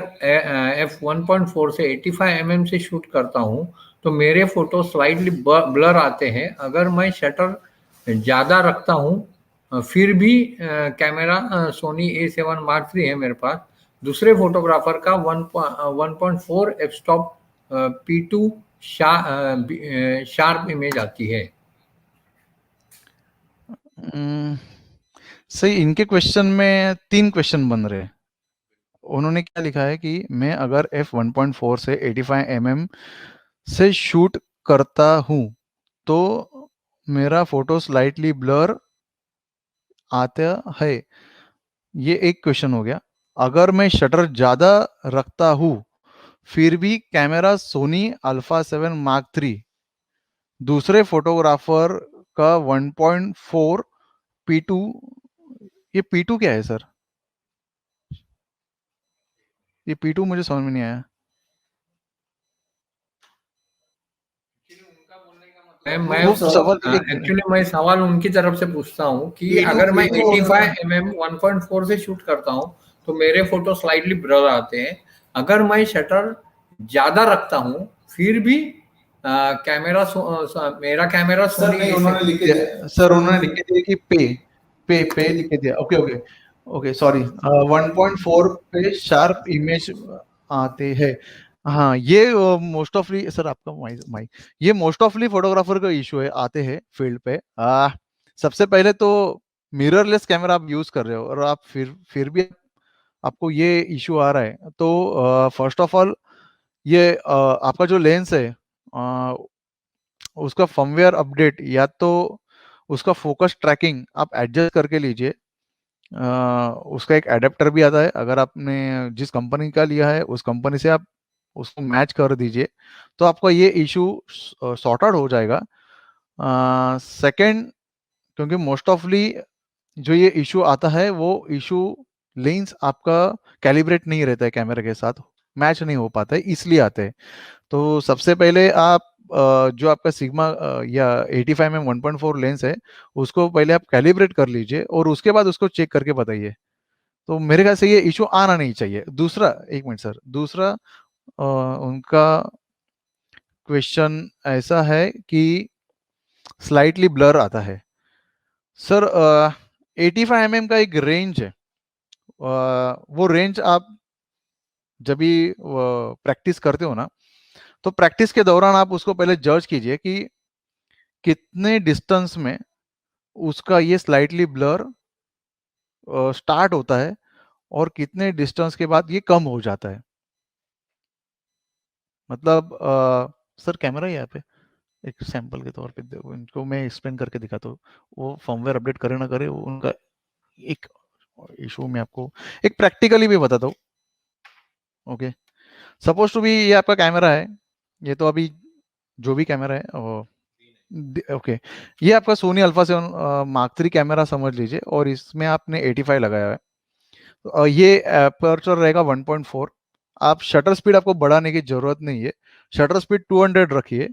f1.4 से 85 mm से शूट करता हूँ तो मेरे फोटो स्लाइटली ब्लर आते हैं। अगर मैं शटर ज्यादा रखता हूँ फिर भी camera Sony A7 Mark III है मेरे पास। दूसरे फोटोग्राफर का 1.4 F stop P2 sharp image आती है। हम्म, सही, इनके क्वेश्चन में 3 क्वेश्चन बन रहे हैं। उन्होंने क्या लिखा है कि मैं अगर f1.4 से 85 mm से शूट करता हूँ तो मेरा फोटो स्लाइटली ब्लर आता है, ये एक क्वेश्चन हो गया। अगर मैं शटर ज़्यादा रखता हूँ फिर भी कैमरा सोनी α7 Mark III, दूसरे फोटोग्राफर का 1.4 P2, ये P2 क्या है सर? ये P2 मुझे समझ में नहीं आया। मैं वो सवाल एक एक्चुअली मैं सवाल उनकी तरफ से पूछता हूँ कि P2 अगर मैं P2 85 mm 1.4 से शूट करता हूँ तो मेरे फोटो स्लाइटली ब्लर आते हैं। अगर मैं शटर ज्यादा रखता हूँ फिर भी मेरा कैमरा सर सोनी नहीं, उन्होंने लिख दिया सर, उन्होंने लिख के दिया कि पे लिख के दिया। ओके ओके ओके, सॉरी, 1.4 पे शार्प इमेज आते हैं। हाँ, ये मोस्ट ऑफली सर, आपका माइक ये मोस्ट ऑफली फोटोग्राफर का इशू है, आते हैं फील्ड पे। सबसे पहले तो मिररलेस कैमरा आप यूज कर रहे हो, और आप फिर भी आपको ये इशू आ रहा है, तो फर्स्ट ऑफ ऑल ये आपका जो लेंस है, अ, उसका फर्मवेयर अपडेट, या तो उसका फोकस ट्रैकिंग आप एडजस्ट करके लीजिए। उसका एक एडेप्टर भी आता है, अगर आपने जिस कंपनी का लिया है उस कंपनी से आप उसको मैच कर दीजिए, तो आपका ये इशू सॉर्ट आउट हो जाएगा। सेकंड, क्योंकि मोस्ट ऑफली जो ये इशू आता है वो इशू लेंस आपका कैलिब्रेट नहीं रहता है कैमरे के साथ, मैच नहीं हो पाता है, इसलिए आते हैं। तो सबसे पहले आप जो आपका सिग्मा या 85 में 1.4 लेंस है, उसको पहले आप कैलिब्रेट कर लीजिए, और उसके बाद उसको चेक करके बताइए। तो मेरे ख्याल से ये इशू आना नहीं चाहिए। दूसरा, एक मिनट सर, दूसरा उनका क्वेश्चन ऐसा है कि स्लाइटली ब्लर आता है। सर, 85 mm का एक रेंज है, वो रेंज आप जब भी प्रैक्टिस करते हो ना, तो प्रैक्टिस के दौरान आप उसको पहले जज कीजिए कि कितने डिस्टेंस में उसका ये स्लाइटली ब्लर स्टार्ट होता है, और कितने डिस्टेंस के बाद ये कम हो जाता है। मतलब सर, कैमरा ही यहाँ पे एक सैंपल के तौर पे इनको मैं एक्सप्लेन करके दिखाता हूँ। वो फर्मवेयर अपडेट करे ना करे, वो उनका एक इशू में आपको एक प्रैक्टिकली भी बताता हूँ। ओके, सपोज टू बी ये आपका कैमरा है, ये तो अभी जो भी कैमरा है, ओके, ये आपका सोनी α7 Mark III कैमरा समझ लीजिए, और इसमें आपने 85 लगाया है। तो ये अपर्चर रहेगा 1.4। आप शटर स्पीड आपको बढ़ाने की जरूरत नहीं है, शटर स्पीड 200 रखिए।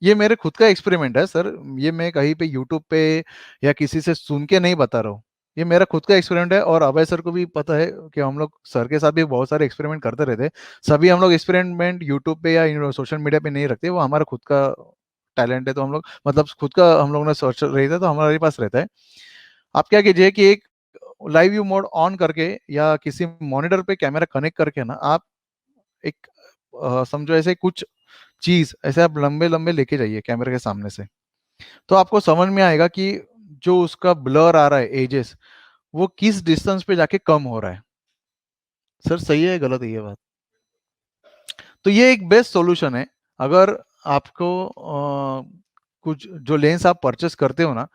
ये मेरे खुद का एक्सपेरिमेंट है सर, ये मैं कहीं पे यूट्यूब पे या किसी से सुन के नहीं बता रहा हूँ, ये मेरा खुद का एक्सपेरिमेंट है, और अभय सर को भी पता है कि हम लोग सर के साथ भी बहुत सारे एक्सपेरिमेंट करते रहते। सभी हम लोग एक्सपेरिमेंट यूट्यूब पे या सोशल मीडिया पे नहीं रखते, वो हमारा खुद का टैलेंट है, तो हम लोग मतलब खुद का हम लोग ने सर्च रहता है तो हमारे पास रहता है। आप क्या कीजिए कि एक लाइव व्यू मोड ऑन करके या किसी मॉनिटर पे कैमरा कनेक्ट करके ना, आप एक समझो ऐसे कुछ चीज ऐसे आप लंबे लंबे लेके जाइए कैमरे के सामने से, तो आपको समझ में आएगा कि जो उसका ब्लर आ रहा है एजेस, वो किस डिस्टेंस पे जाके कम हो रहा है। सर सही है गलत है ये बात? तो ये एक बेस्ट सॉल्यूशन है। अगर आपको कुछ जो लेंस आप परचेस करते हो ना,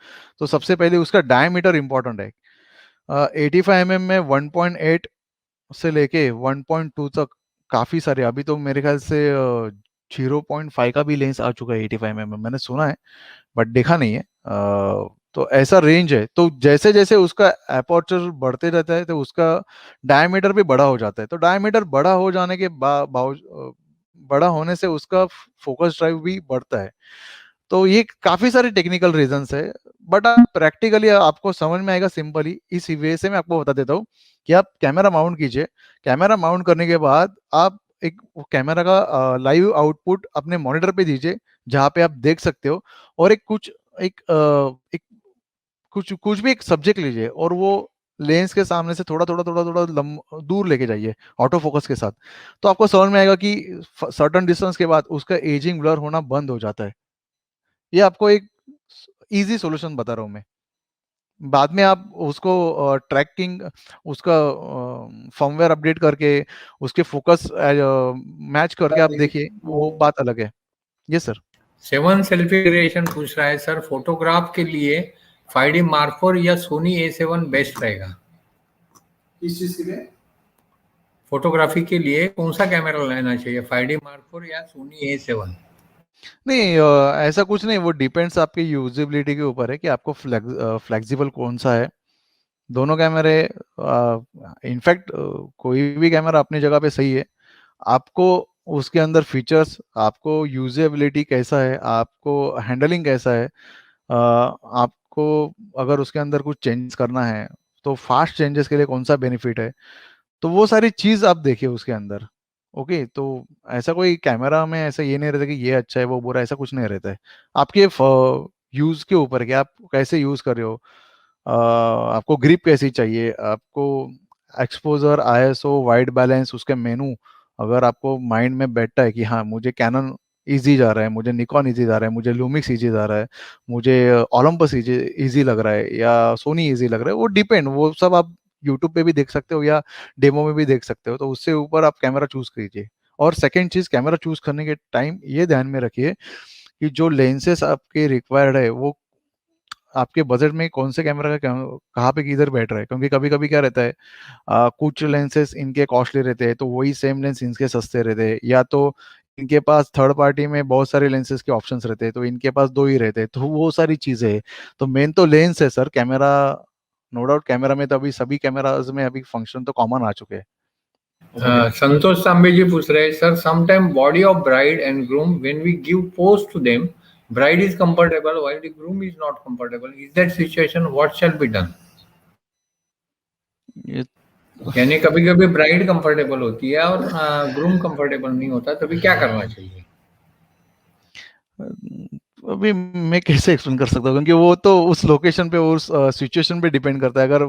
तो सबसे पहले उसका डायमीटर इंपॉर्टेंट है। 85 mm में 1.8 से लेके 1.2 तक काफी सारे, अभी तो मेरे ख्याल से 0.5 का भी लेंस आ चुका है 85 mm, मैंने सुना है बट देखा नहीं है। तो ऐसा रेंज है, तो जैसे जैसे उसका एपर्चर बढ़ते रहता है तो उसका डायमीटर भी बड़ा हो जाता है, तो डायमीटर बड़ा हो जाने के बड़ा होने से उसका फोकस ड्राइव भी बढ़ता है। तो ये काफी सारे टेक्निकल रीजंस है, बट आप प्रैक्टिकली आपको समझ में आएगा सिंपली इस वे से मैं आपको बता देता हूँ कि आप कैमरा माउंट कीजिए। कैमरा माउंट करने के बाद आप एक कैमरा का लाइव आउटपुट अपने मॉनिटर पे दीजिए, जहाँ पे आप देख सकते हो, और एक कुछ कुछ भी एक सब्जेक्ट लीजिए और वो लेंस के सामने से थोड़ा थोड़ा थोड़ा थोड़ा दूर लेके जाइए ऑटो फोकस के साथ, तो आपको समझ में आएगा कि सर्टन डिस्टेंस के बाद उसका एजिंग ब्लर होना बंद हो जाता है। ये आपको एक इजी सॉल्यूशन बता रहा हूँ मैं। बाद में आप उसको ट्रैकिंग, उसका फर्मवेयर अपडेट करके उसके फोकस मैच करके आप देखिए, वो बात अलग है। ये सर। सेवन सेल्फी क्रिएशन पूछ रहा है सर, फोटोग्राफ के लिए 5D Mark IV या सोनी A7 बेस्ट रहेगा? किस चीज के लिए? फोटोग्राफी के लिए कौन सा कैमरा लेना चाहिए, 5D Mark IV या सोनी A7? नहीं, ऐसा कुछ नहीं, वो डिपेंड्स आपके यूजेबिलिटी के ऊपर है कि आपको फ्लेक्सिबल कौन सा है। दोनों कैमरे, इनफैक्ट कोई भी कैमरा अपनी जगह पे सही है। आपको उसके अंदर फीचर्स, आपको यूजेबिलिटी कैसा है, आपको हैंडलिंग कैसा है, आपको अगर उसके अंदर कुछ चेंजेस करना है तो फास्ट चेंजेस के लिए कौन सा बेनिफिट है, तो वो सारी चीज आप देखिए उसके अंदर। ओके, तो ऐसा कोई कैमरा में ऐसा ये नहीं रहता कि ये अच्छा है वो बुरा है, ऐसा कुछ नहीं रहता है। आपके यूज के ऊपर है कि आप कैसे यूज कर रहे हो, आपको ग्रिप कैसी चाहिए, आपको एक्सपोजर, आईएसओ, वाइट बैलेंस, उसके मेनू, अगर आपको माइंड में बैठता है कि हाँ मुझे कैनन इजी जा रहा है, मुझे निकॉन इजी जा रहा है, मुझे लूमिक्स इजी जा रहा है, मुझे ओलंपस इजी इजी लग रहा है या सोनी इजी लग रहा है, वो डिपेंड, वो सब आप यूट्यूब पे भी देख सकते हो या डेमो में भी देख सकते हो, तो उससे ऊपर आप कैमरा चूज कीजिए। और सेकेंड चीज, कैमरा चूज करने के टाइम ये ध्यान में रखिए कि जो लेंसेस आपके रिक्वायर्ड है वो आपके बजट में कौन से कैमरा का कहाँ पे किधर बैठ रहा है, क्योंकि कभी कभी क्या रहता है, कुछ लेंसेस इनके कॉस्टली रहते हैं तो वही सेम लेंस इनके सस्ते रहते हैं, या तो इनके पास थर्ड पार्टी में बहुत सारे लेंसेस के ऑप्शंस रहते हैं तो इनके पास दो ही रहते हैं, तो वो सारी चीजें हैं। तो मेन तो लेंस है sir, camera no doubt, camera में तो अभी सभी कैमराज में अभी फंक्शन तो कॉमन आ चुके हैं। संतोष तांबे जी पूछ रहे हैं sir, sometime body of bride and groom when we give pose to them, bride is comfortable while the groom is not comfortable. Is that situation, what shall be done? ये यानी कभी कभी ब्राइड कंफर्टेबल होती है और groom comfortable नहीं होता, तभी क्या करना चाहिए? अभी मैं कैसे एक्सप्लेन कर सकता हूँ, क्योंकि वो तो उस लोकेशन पे, उस सिचुएशन पे डिपेंड करता है। अगर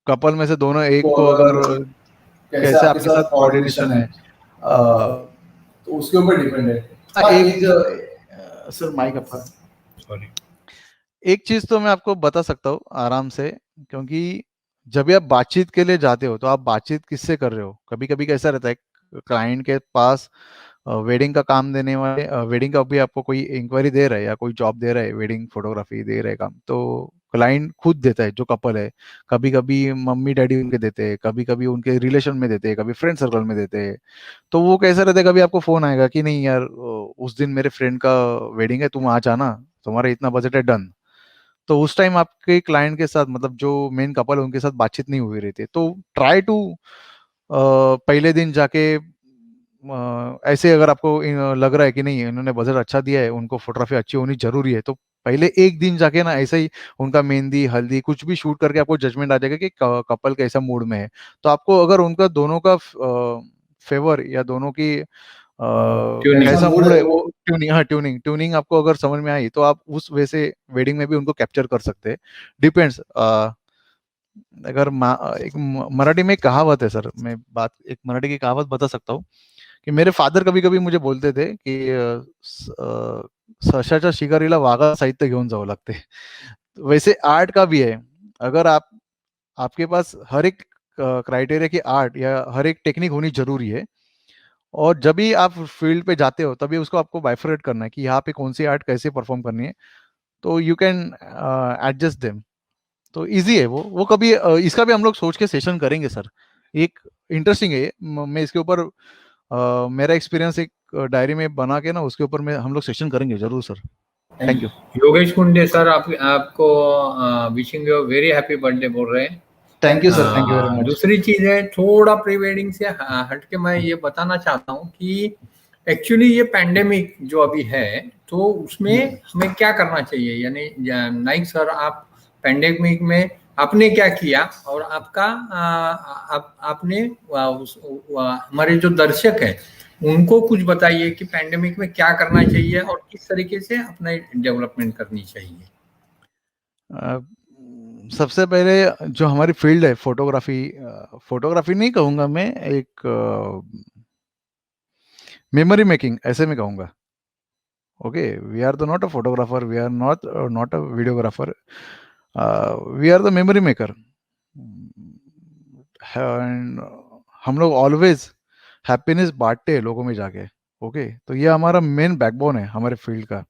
कपल में से दोनों एक तो को अगर अगर कैसे कैसे आपके आपके साथ साथ कोऑर्डिनेशन कोऑर्डिनेशन है, है, तो उसके ऊपर डिपेंड है। हाँ, हाँ, एक एक जो सर माइक आपका, सॉरी। एक चीज तो मैं आपको बता सकता हूँ आराम से, क्योंकि जब भी आप बातचीत के लिए जाते हो तो आप बातचीत किससे कर रहे हो, कभी कभी कैसा रहता है, क्लाइंट के पास वेडिंग का काम देने वाले, वेडिंग का भी आपको कोई इंक्वायरी दे रहा है या कोई जॉब दे रहा है, वेडिंग फोटोग्राफी दे रहा है काम, तो क्लाइंट खुद देता है जो कपल है। कभी कभी मम्मी डैडी उनके देते हैं, कभी कभी उनके रिलेशन में देते हैं, कभी फ्रेंड सर्कल में देते हैं। तो वो कैसा रहता है, कभी आपको फोन आएगा कि नहीं यार, उस दिन मेरे फ्रेंड का वेडिंग है, तुम आ जाना, तुम्हारा इतना बजट है, डन। तो उस टाइम आपके क्लाइंट के साथ, मतलब जो मेन कपल है उनके साथ बातचीत नहीं हुई रहती है, तो ट्राई टू पहले दिन जाके ऐसे अगर आपको लग रहा है कि नहीं इन्होंने बजट अच्छा दिया है, उनको फोटोग्राफी अच्छी होनी जरूरी है, तो पहले एक दिन जाके ना ऐसे ही उनका मेहंदी हल्दी कुछ भी शूट करके आपको जजमेंट आ जाएगा कि कपल कैसा मूड में है। तो आपको अगर उनका दोनों का फेवर या दोनों की ट्यूनिंग। कैसा कैसा मूड मूड है है वो वो ट्यूनिंग ट्यूनिंग आपको अगर समझ में आई तो आप उस वजह से वेडिंग में भी उनको कैप्चर कर सकते हैं। डिपेंड्स। अगर एक मराठी में एक कहावत है सर, मैं बात एक मराठी की कहावत बता सकता हूँ की मेरे फादर कभी कभी मुझे बोलते थे की सशाच्या शिकारीला वाघा साहित्य घेऊन जावं लागते। वैसे आर्ट का भी है। अगर आपके पास हर एक क्राइटेरिया की आर्ट या हर एक टेक्निक होनी जरूरी है, और जब भी आप फील्ड पे जाते हो तभी उसको आपको बाइफरेट करना है कि यहाँ पे कौन सी आर्ट कैसे परफॉर्म करनी है, तो यू कैन एडजस्ट देम। तो इजी है वो कभी इसका भी हम लोग सोच के सेशन करेंगे सर। एक इंटरेस्टिंग है ये। मैं इसके ऊपर मेरा एक्सपीरियंस एक डायरी में बना के ना उसके ऊपर में हम लोग सेशन करेंगे जरूर सर। Thank you. योगेश कुंडे सर, आपको wishing you very happy birthday बोल रहे हैं। Thank you sir, thank you very much. दूसरी चीज है, थोड़ा प्री वेडिंग से हट के मैं ये बताना चाहता हूँ कि एक्चुअली ये पैंडेमिक जो अभी है, तो उसमें हमें क्या करना चाहिए, यानी नाइक सर, आप पैंडेमिक में आपने क्या किया, और आपका आपने हमारे जो दर्शक हैं उनको कुछ बताइए कि पैंडेमिक में क्या करना चाहिए और किस तरीके से अपना डेवलपमेंट करनी चाहिए। सबसे पहले जो हमारी फील्ड है फोटोग्राफी, फोटोग्राफी नहीं कहूँगा मैं, एक मेमोरी मेकिंग ऐसे में कहूँगा। Okay, we are the not a photographer, we are not a videographer, we are the memory maker. And हम लोग ऑलवेज हैप्पीनेस बांटते हैं लोगों में जाके। ओके, तो ये हमारा मेन बैकबोन है हमारे फील्ड का।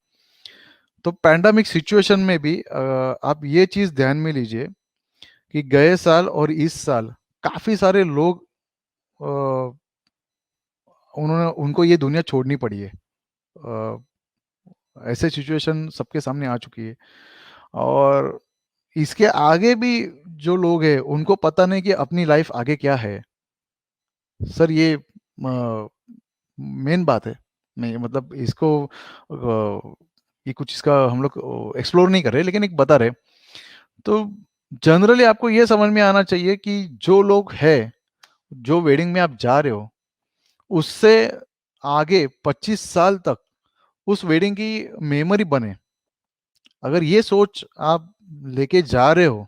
तो पैंडेमिक सिचुएशन में भी आप ये चीज़ ध्यान में लीजिए कि गए साल और इस साल काफ़ी सारे लोग अ, उन्होंने उनको ये दुनिया छोड़नी पड़ी है। ऐसे सिचुएशन सबके सामने आ चुकी है, और इसके आगे भी जो लोग हैं उनको पता नहीं कि अपनी लाइफ आगे क्या है सर। ये मेन बात है। नहीं मतलब इसको ये कुछ इसका हम लोग एक्सप्लोर नहीं कर रहे, लेकिन एक बता रहे। तो जनरली आपको ये समझ में आना चाहिए कि जो लोग है, जो वेडिंग में आप जा रहे हो, उससे आगे 25 साल तक उस वेडिंग की मेमोरी बने। अगर ये सोच आप लेके जा रहे हो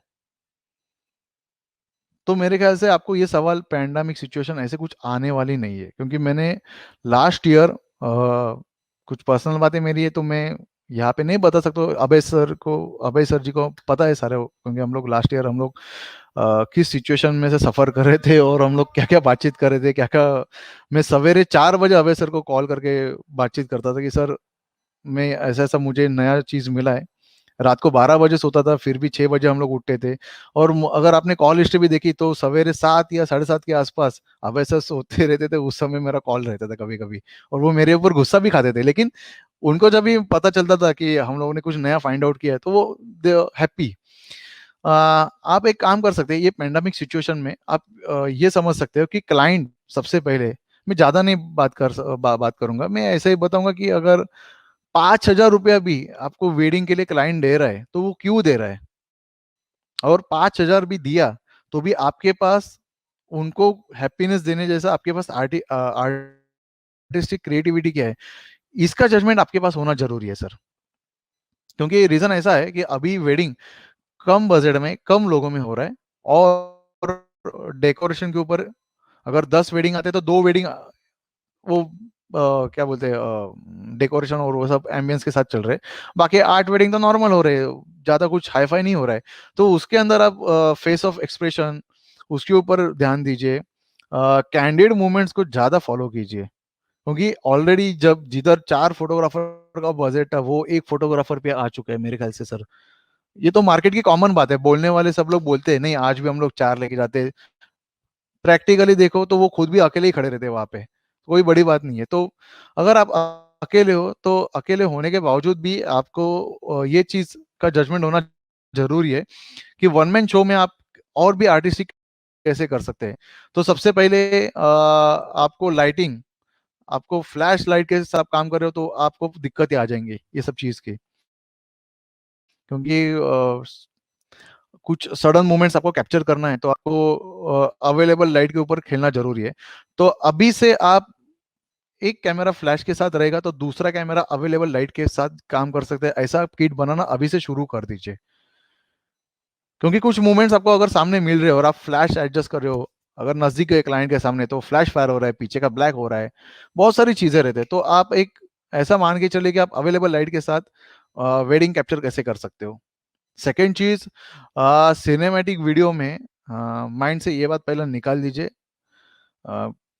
तो मेरे ख्याल से आपको ये सवाल पैंडेमिक सिचुएशन ऐसे कुछ आने वाली नहीं है। क्योंकि मैंने लास्ट ईयर कुछ पर्सनल बातें मेरी है तो मैं यहाँ पे नहीं बता सकता। अभय सर जी को पता है सारे, क्योंकि हम लोग लास्ट ईयर हम लोग किस सिचुएशन में से सफ़र कर रहे थे और हम लोग क्या क्या बातचीत कर रहे थे, क्या क्या। मैं सवेरे 4 बजे अभय सर को कॉल करके बातचीत करता था कि सर मैं ऐसा ऐसा मुझे नया चीज़ मिला है। रात को 12 बजे सोता था, फिर भी 6 बजे हम लोग उठते थे। और अगर आपने कॉल हिस्ट्री भी देखी तो सवेरे 7 या 7:30 के आसपास अब ऐसा सोते रहते थे, उस समय मेरा कॉल रहता था कभी कभी। और वो मेरे ऊपर गुस्सा भी खाते थे, लेकिन उनको जब भी पता चलता था कि हम लोगों ने कुछ नया फाइंड आउट किया है तो वो दे हैप्पी। आप एक काम कर सकते हैं, ये पैंडेमिक सिचुएशन में आप ये समझ सकते हो कि क्लाइंट सबसे पहले, मैं ज्यादा नहीं बात करूंगा, मैं ऐसे ही बताऊंगा कि अगर 5,000 रुपया भी आपको वेडिंग के लिए क्लाइंट दे रहा है तो वो क्यों दे रहा है, और 5,000 भी दिया तो भी आपके पास उनको हैप्पीनेस देने जैसा आपके पास आर्टिस्टिक क्रिएटिविटी क्या है, इसका जजमेंट आपके पास होना जरूरी है सर। क्योंकि रीजन ऐसा है कि अभी वेडिंग कम बजट में कम लोगों में हो रहा है, और डेकोरेशन के ऊपर अगर 10 वेडिंग आते हैं तो 2 वेडिंग वो क्या बोलते हैं डेकोरेशन और वो सब एम्बियंस के साथ चल रहे हैं। बाकी 8 वेडिंग तो नॉर्मल हो रहे हैं, ज़्यादा कुछ हाईफाई नहीं हो रहा है। तो उसके अंदर आप फेस ऑफ एक्सप्रेशन उसके ऊपर ध्यान दीजिए, कैंडिड मूवमेंट्स को ज़्यादा फॉलो कीजिए। क्योंकि ऑलरेडी जब जिधर 4 फोटोग्राफर का बजट है वो एक फोटोग्राफर पे आ चुका है मेरे ख्याल से सर। ये तो मार्केट की कॉमन बात है, बोलने वाले सब लोग बोलते हैं नहीं आज भी हम लोग 4 लेके जाते हैं। प्रैक्टिकली देखो तो वो खुद भी अकेले ही खड़े रहते हैं वहां पे, कोई बड़ी बात नहीं है। तो अगर आप अकेले हो तो अकेले होने के बावजूद भी आपको ये चीज का जजमेंट होना जरूरी है कि वन मैन शो में आप और भी आर्टिस्टिक कैसे कर सकते हैं। तो सबसे पहले आपको लाइटिंग, आपको फ्लैश लाइट के साथ काम कर रहे हो तो आपको दिक्कतें आ जाएंगी ये सब चीज की। क्योंकि कुछ सडन मोमेंट्स आपको कैप्चर करना है तो आपको अवेलेबल लाइट के ऊपर खेलना जरूरी है। तो अभी से आप एक कैमरा फ्लैश के साथ रहेगा तो दूसरा कैमरा अवेलेबल लाइट के साथ काम कर सकते हैं, ऐसा किट बनाना अभी से शुरू कर दीजिए। क्योंकि कुछ मोमेंट्स आपको अगर सामने मिल रहे हो और आप फ्लैश एडजस्ट कर रहे हो, अगर नजदीक के क्लाइंट के सामने तो फ्लैश फायर हो रहा है, पीछे का ब्लैक हो रहा है, बहुत सारी चीजें रहते हैं, तो आप एक ऐसा मान के चलिए कि आप अवेलेबल लाइट के साथ वेडिंग कैप्चर कैसे कर सकते हो। सेकेंड चीज, सिनेमैटिक वीडियो में माइंड से ये बात पहले निकाल दीजिए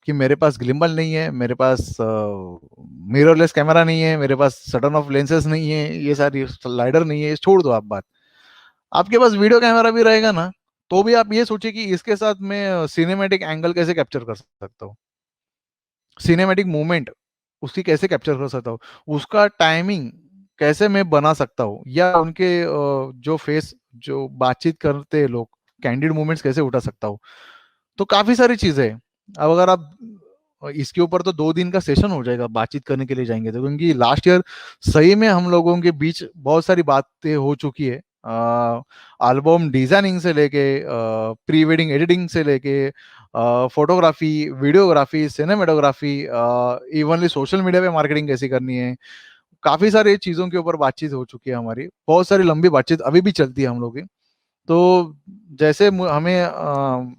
कि मेरे पास ग्लिम्बल नहीं है, मेरे पास मिररलेस कैमरा नहीं है, मेरे पास शटन ऑफ लेंसेज नहीं है, ये सारी स्लाइडर नहीं है, ये छोड़ दो आप बात। आपके पास वीडियो कैमरा भी रहेगा ना, तो भी आप ये सोचिए कि इसके साथ मैं सिनेमैटिक एंगल कैसे कैप्चर कर सकता हूँ, सिनेमैटिक मूवमेंट उसकी कैसे कैप्चर कर सकता हूँ, उसका टाइमिंग कैसे मैं बना सकता हूँ, या उनके जो फेस जो बातचीत करते हैं लोग, कैंडिड मूवमेंट्स कैसे उठा सकता हूँ। तो काफी सारी चीजें हैं। अब अगर आप इसके ऊपर तो 2 दिन का सेशन हो जाएगा बातचीत करने के लिए जाएंगे तो, क्योंकि लास्ट ईयर सही में हम लोगों के बीच बहुत सारी बातें हो चुकी है, एल्बम डिजाइनिंग से लेके प्री वेडिंग एडिटिंग से लेके photography, videography, cinematography, evenly social media पे मार्केटिंग कैसी करनी है, काफी सारी चीजों के ऊपर बातचीत हो चुकी है हमारी, बहुत सारी लंबी बातचीत अभी भी चलती है हम लोग की। तो जैसे हमें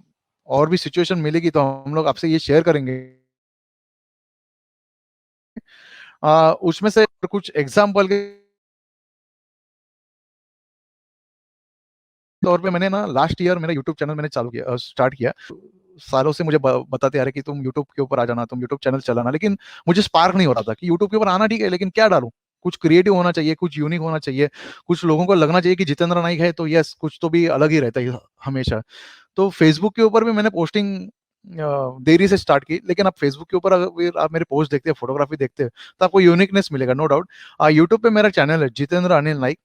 और भी सिचुएशन मिलेगी तो हम लोग आपसे ये शेयर करेंगे। उसमें से कुछ एग्जाम्पल के तौर पे मैंने ना लास्ट ईयर मेरा यूट्यूब चैनल मैंने चालू किया, स्टार्ट किया। सालों से मुझे बताते आ रहे कि तुम यूट्यूब के ऊपर आ जाना, तुम यूट्यूब चैनल चलाना, लेकिन मुझे स्पार्क नहीं हो रहा था कि यूट्यूब के ऊपर आना ठीक है, लेकिन क्या डालूं, कुछ क्रिएटिव होना चाहिए, कुछ यूनिक होना चाहिए, कुछ लोगों को लगना चाहिए कि जितेंद्र नाइक है तो यस कुछ तो भी अलग ही रहता है हमेशा। तो फेसबुक के ऊपर भी मैंने पोस्टिंग देरी से स्टार्ट की, लेकिन आप फेसबुक के ऊपर अगर आप मेरे पोस्ट देखते हैं, फोटोग्राफी देखते हैं, तो आपको यूनिकनेस मिलेगा, नो डाउट। यूट्यूब पे मेरा चैनल है जितेंद्र अनिल नाइक।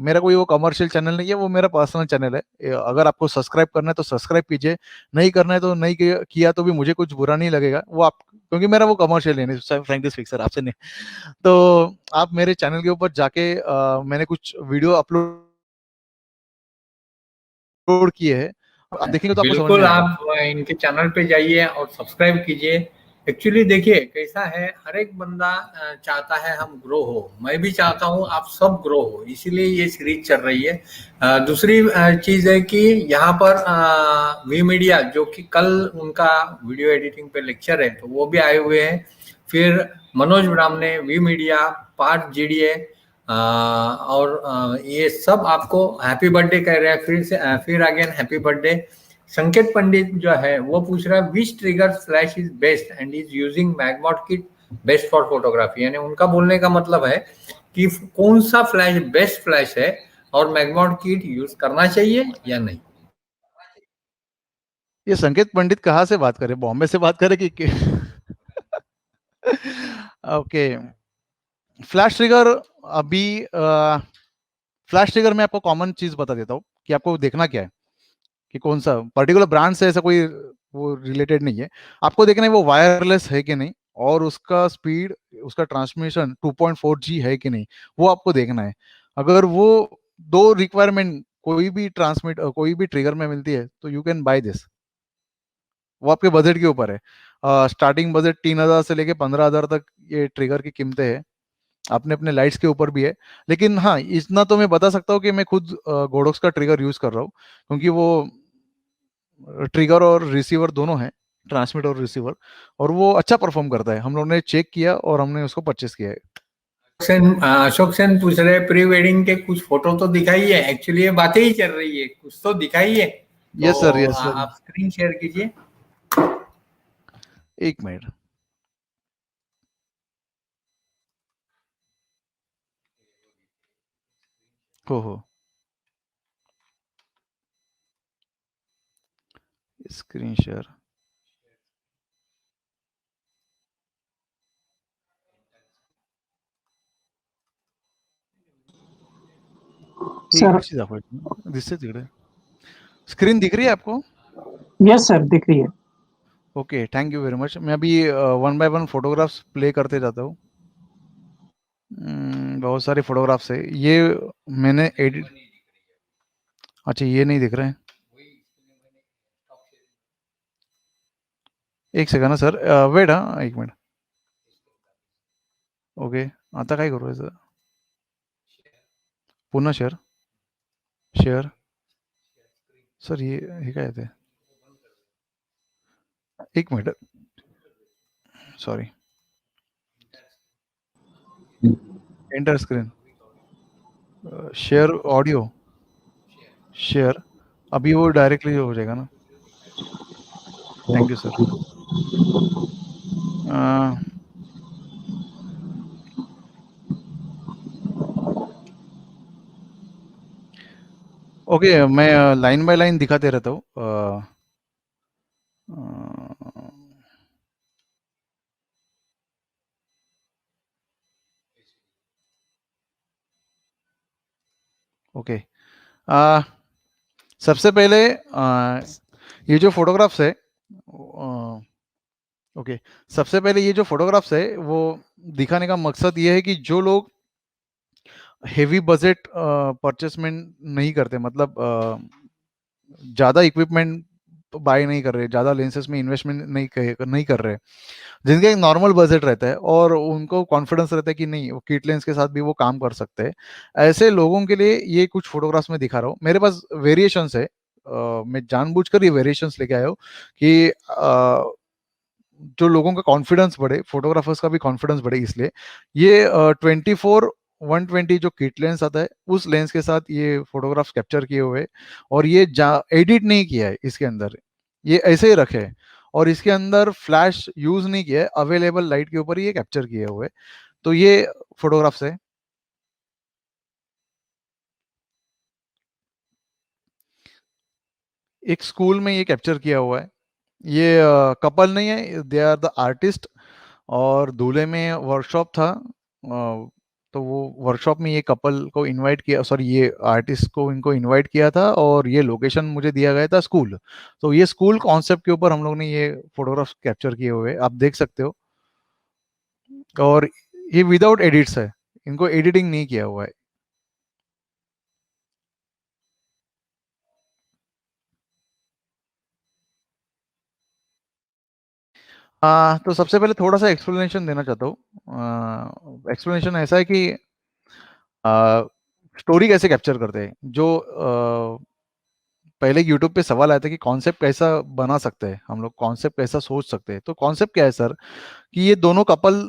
मेरा कोई वो कमर्शियल चैनल नहीं है, वो मेरा पर्सनल चैनल है। अगर आपको सब्सक्राइब करना है तो सब्सक्राइब कीजिए, नहीं करना है तो नहीं किया तो भी मुझे कुछ बुरा नहीं लगेगा, वो आप, क्योंकि मेरा वो कमर्शियल है नहीं, फ्रैंकली स्पीक सर आपसे नहीं। तो आप मेरे चैनल के ऊपर जाके मैंने कुछ वीडियो अपलोड किए हैं, आप देखेंगे तो आपको समझ में बिल्कुल, आएगा। आप इनके चैनल पे जाइए और सब्सक्राइब कीजिए। एक्चुअली देखिए कैसा है, हर एक बंदा चाहता है हम ग्रो हो, मैं भी चाहता हूँ आप सब ग्रो हो, इसीलिए ये सीरीज चल रही है। दूसरी चीज है कि यहाँ पर वी मीडिया, जो कि कल उनका वीडियो एडिटिंग पे लेक्चर है, तो वो भी आए हुए हैं। फिर मनोज ब्राह्मणे, वी मीडिया, पार्थ जीडीए, और ये सब आपको हैप्पी बर्थडे कह रहे हैं, फिर अगेन हैप्पी बर्थडे। संकेत पंडित जो है वो पूछ रहा है which trigger flash is best and is using Magmod kit best for photography, यानी उनका बोलने का मतलब है कि कौन सा फ्लैश बेस्ट फ्लैश है और मैगमॉट किट यूज करना चाहिए या नहीं। ये संकेत पंडित कहाँ से बात करे, बॉम्बे से बात करे कि ओके। फ्लैश ट्रिगर, अभी फ्लैश ट्रिगर में आपको कॉमन चीज बता देता हूँ कि आपको देखना क्या है, कि कौन सा पर्टिकुलर ब्रांड से ऐसा कोई वो रिलेटेड नहीं है। आपको देखना है वो वायरलेस है कि नहीं, और उसका स्पीड, उसका ट्रांसमिशन 2.4G है कि नहीं, वो आपको देखना है। अगर वो दो रिक्वायरमेंट कोई भी ट्रिगर में मिलती है तो यू कैन बाय दिस। वो आपके बजट के ऊपर है। स्टार्टिंग बजट 3,000 से लेके 15,000 तक ये ट्रिगर की कीमतें हैं, अपने अपने लाइट्स के ऊपर भी है। लेकिन हाँ, इतना तो मैं बता सकता हूँ कि मैं खुद गोडोक्स का ट्रिगर यूज कर रहा हूँ, क्योंकि वो ट्रिगर और रिसीवर दोनों है, ट्रांसमिट और रिसीवर, और वो अच्छा परफॉर्म करता है। हम लोगों ने चेक किया और हमने उसको परचेस किया है। अशोक सेन पूछ रहे प्री वेडिंग के कुछ फोटो तो दिखाइए, एक्चुअली ये बातें ही चल रही है, कुछ तो दिखाइए। यस सर, तो यस सर, आप स्क्रीन शेयर कीजिए। एक मिनट। हो स्क्रीन शेयर, सर। कशी दाखवायची, दिसते तिकडे स्क्रीन दिख रही है आपको? यस सर, दिख रही है। Okay, thank you very much. मैं अभी 1 बाय 1 फोटोग्राफ्स प्ले करते जाता हूँ। बहुत सारे फोटोग्राफ्स है ये मैंने एडिट। अच्छा ये नहीं दिख रहे हैं, एक सेकंड ना सर, वेट, हाँ एक मिनट, ओके. आता काय करू याचं, पुन्हा शेअर शेअर सर, हे काय ते, एक minute, sorry, enter screen, share audio, share, अभी वो डायरेक्टली हो जाएगा ना. Thank you sir. ओके, मैं लाइन बाय लाइन दिखाते रहता हूँ. ओके, सबसे पहले ये जो फोटोग्राफ्स है, ओके, सबसे पहले ये जो फोटोग्राफ्स है वो दिखाने का मकसद ये है कि जो लोग हेवी बजट परचेसमेंट नहीं करते, मतलब ज़्यादा इक्विपमेंट बाय नहीं कर रहे, ज़्यादा लेंसेज में इन्वेस्टमेंट नहीं कर रहे, जिनका एक नॉर्मल बजट रहता है और उनको कॉन्फिडेंस रहता है कि नहीं वो किट लेंस के साथ भी वो काम कर सकते हैं, ऐसे लोगों के लिए ये कुछ फोटोग्राफ्स में दिखा रहा हूँ. मेरे पास वेरिएशंस है, मैं जानबूझकर ये वेरिएशंस लेके आया हूँ कि जो लोगों का कॉन्फिडेंस बढ़े, फोटोग्राफर्स का भी कॉन्फिडेंस बढ़े, इसलिए ये 24-120 जो किट लेंस आता है उस लेंस के साथ ये फोटोग्राफ्स कैप्चर किए हुए, और ये एडिट नहीं किया है इसके अंदर, ये ऐसे ही रखे हैं, और इसके अंदर फ्लैश यूज नहीं किया है, अवेलेबल लाइट के ऊपर ये कैप्चर किए हुए. तो ये फोटोग्राफ्स है. एक स्कूल में ये कैप्चर किया हुआ है. ये कपल नहीं है, दे आर द आर्टिस्ट, और दूल्हे में वर्कशॉप था, तो वो वर्कशॉप में ये कपल को इनवाइट किया, सॉरी ये आर्टिस्ट को इनको इनवाइट किया था, और ये लोकेशन मुझे दिया गया था स्कूल. तो ये स्कूल कॉन्सेप्ट के ऊपर हम लोग ने ये फोटोग्राफ्स कैप्चर किए हुए, आप देख सकते हो, और ये विदाउट एडिट्स है, इनको एडिटिंग नहीं किया हुआ है. तो सबसे पहले थोड़ा सा एक्सप्लेनेशन देना चाहता हूँ. एक्सप्लेनेशन ऐसा है कि स्टोरी कैसे कैप्चर करते हैं, जो पहले यूट्यूब पे सवाल आया था कि कॉन्सेप्ट कैसा बना सकते हैं हम लोग, कॉन्सेप्ट कैसा सोच सकते हैं. तो कॉन्सेप्ट क्या है सर, कि ये दोनों कपल,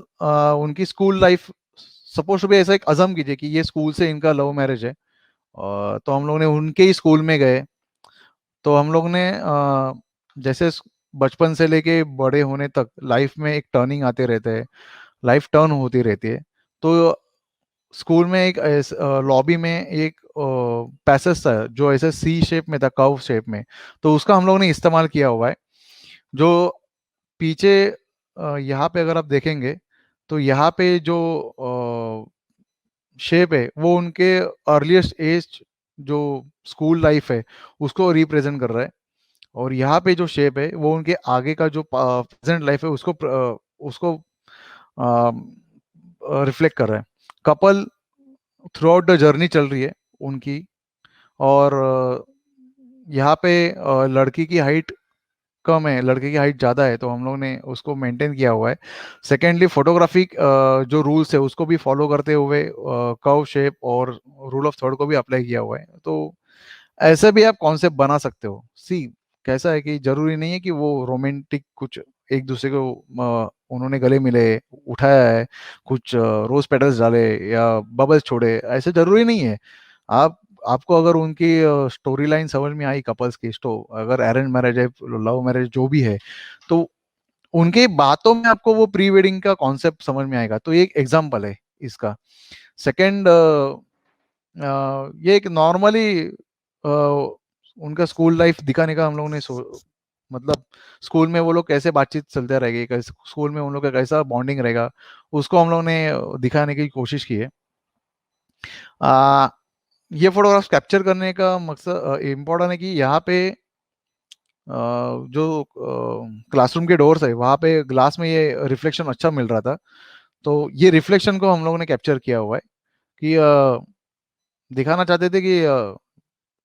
उनकी school life, suppose to be, ऐसा एक अजम कीजिए कि ये स्कूल से इनका लव मैरिज है, तो हम लोग ने उनके ही स्कूल में गए, तो हम लोग ने जैसे बचपन से लेके बड़े होने तक लाइफ में एक टर्निंग आते रहते हैं, लाइफ टर्न होती रहती है. तो स्कूल में एक लॉबी में एक पैसेज था जो ऐसे सी शेप में था, कर्व शेप में, तो उसका हम लोग ने इस्तेमाल किया हुआ है. जो पीछे यहाँ पे अगर आप देखेंगे, तो यहाँ पे जो शेप है वो उनके अर्लीस्ट एज, जो स्कूल लाइफ है, उसको रिप्रेजेंट कर रहा है, और यहाँ पे जो शेप है वो उनके आगे का जो प्रेजेंट लाइफ है उसको रिफ्लेक्ट कर रहा है. Couple through out the journey चल रही है उनकी, और यहाँ पे लड़की की हाइट कम है, लड़के की हाइट ज़्यादा है, तो हम लोग ने उसको मेंटेन किया हुआ है. सेकेंडली फोटोग्राफी जो रूल्स है उसको भी फॉलो करते हुए कर्व शेप और रूल ऑफ थर्ड को भी अप्लाई किया हुआ है. तो ऐसे भी आप कॉन्सेप्ट बना सकते हो. सी कैसा है कि जरूरी नहीं है कि वो रोमांटिक कुछ एक दूसरे को उन्होंने गले मिले, उठाया है, कुछ रोज पेटल्स डाले या बबल्स छोड़े, ऐसे जरूरी नहीं है. आप आपको अगर उनकी स्टोरी लाइन समझ में आई, कपल्स की अगर अरेंज मैरिज है, लव मैरिज जो भी है, तो उनके बातों में आपको वो प्री वेडिंग का कॉन्सेप्ट समझ में आएगा. तो ये एक एग्जाम्पल है इसका. सेकंड, ये एक नॉर्मली उनका स्कूल लाइफ दिखाने का हम लोगों ने मतलब स्कूल में वो लोग कैसे बातचीत चलते रहेगी, कैसे स्कूल में उन लोग का कैसा बॉन्डिंग रहेगा, उसको हम लोगों ने दिखाने की कोशिश की है. ये फोटोग्राफ्स कैप्चर करने का मकसद इम्पोर्टेंट है कि यहाँ पे जो क्लासरूम के डोर्स है वहाँ पे ग्लास में ये रिफ्लेक्शन अच्छा मिल रहा था, तो ये रिफ्लेक्शन को हम लोगों ने कैप्चर किया हुआ है. कि दिखाना चाहते थे कि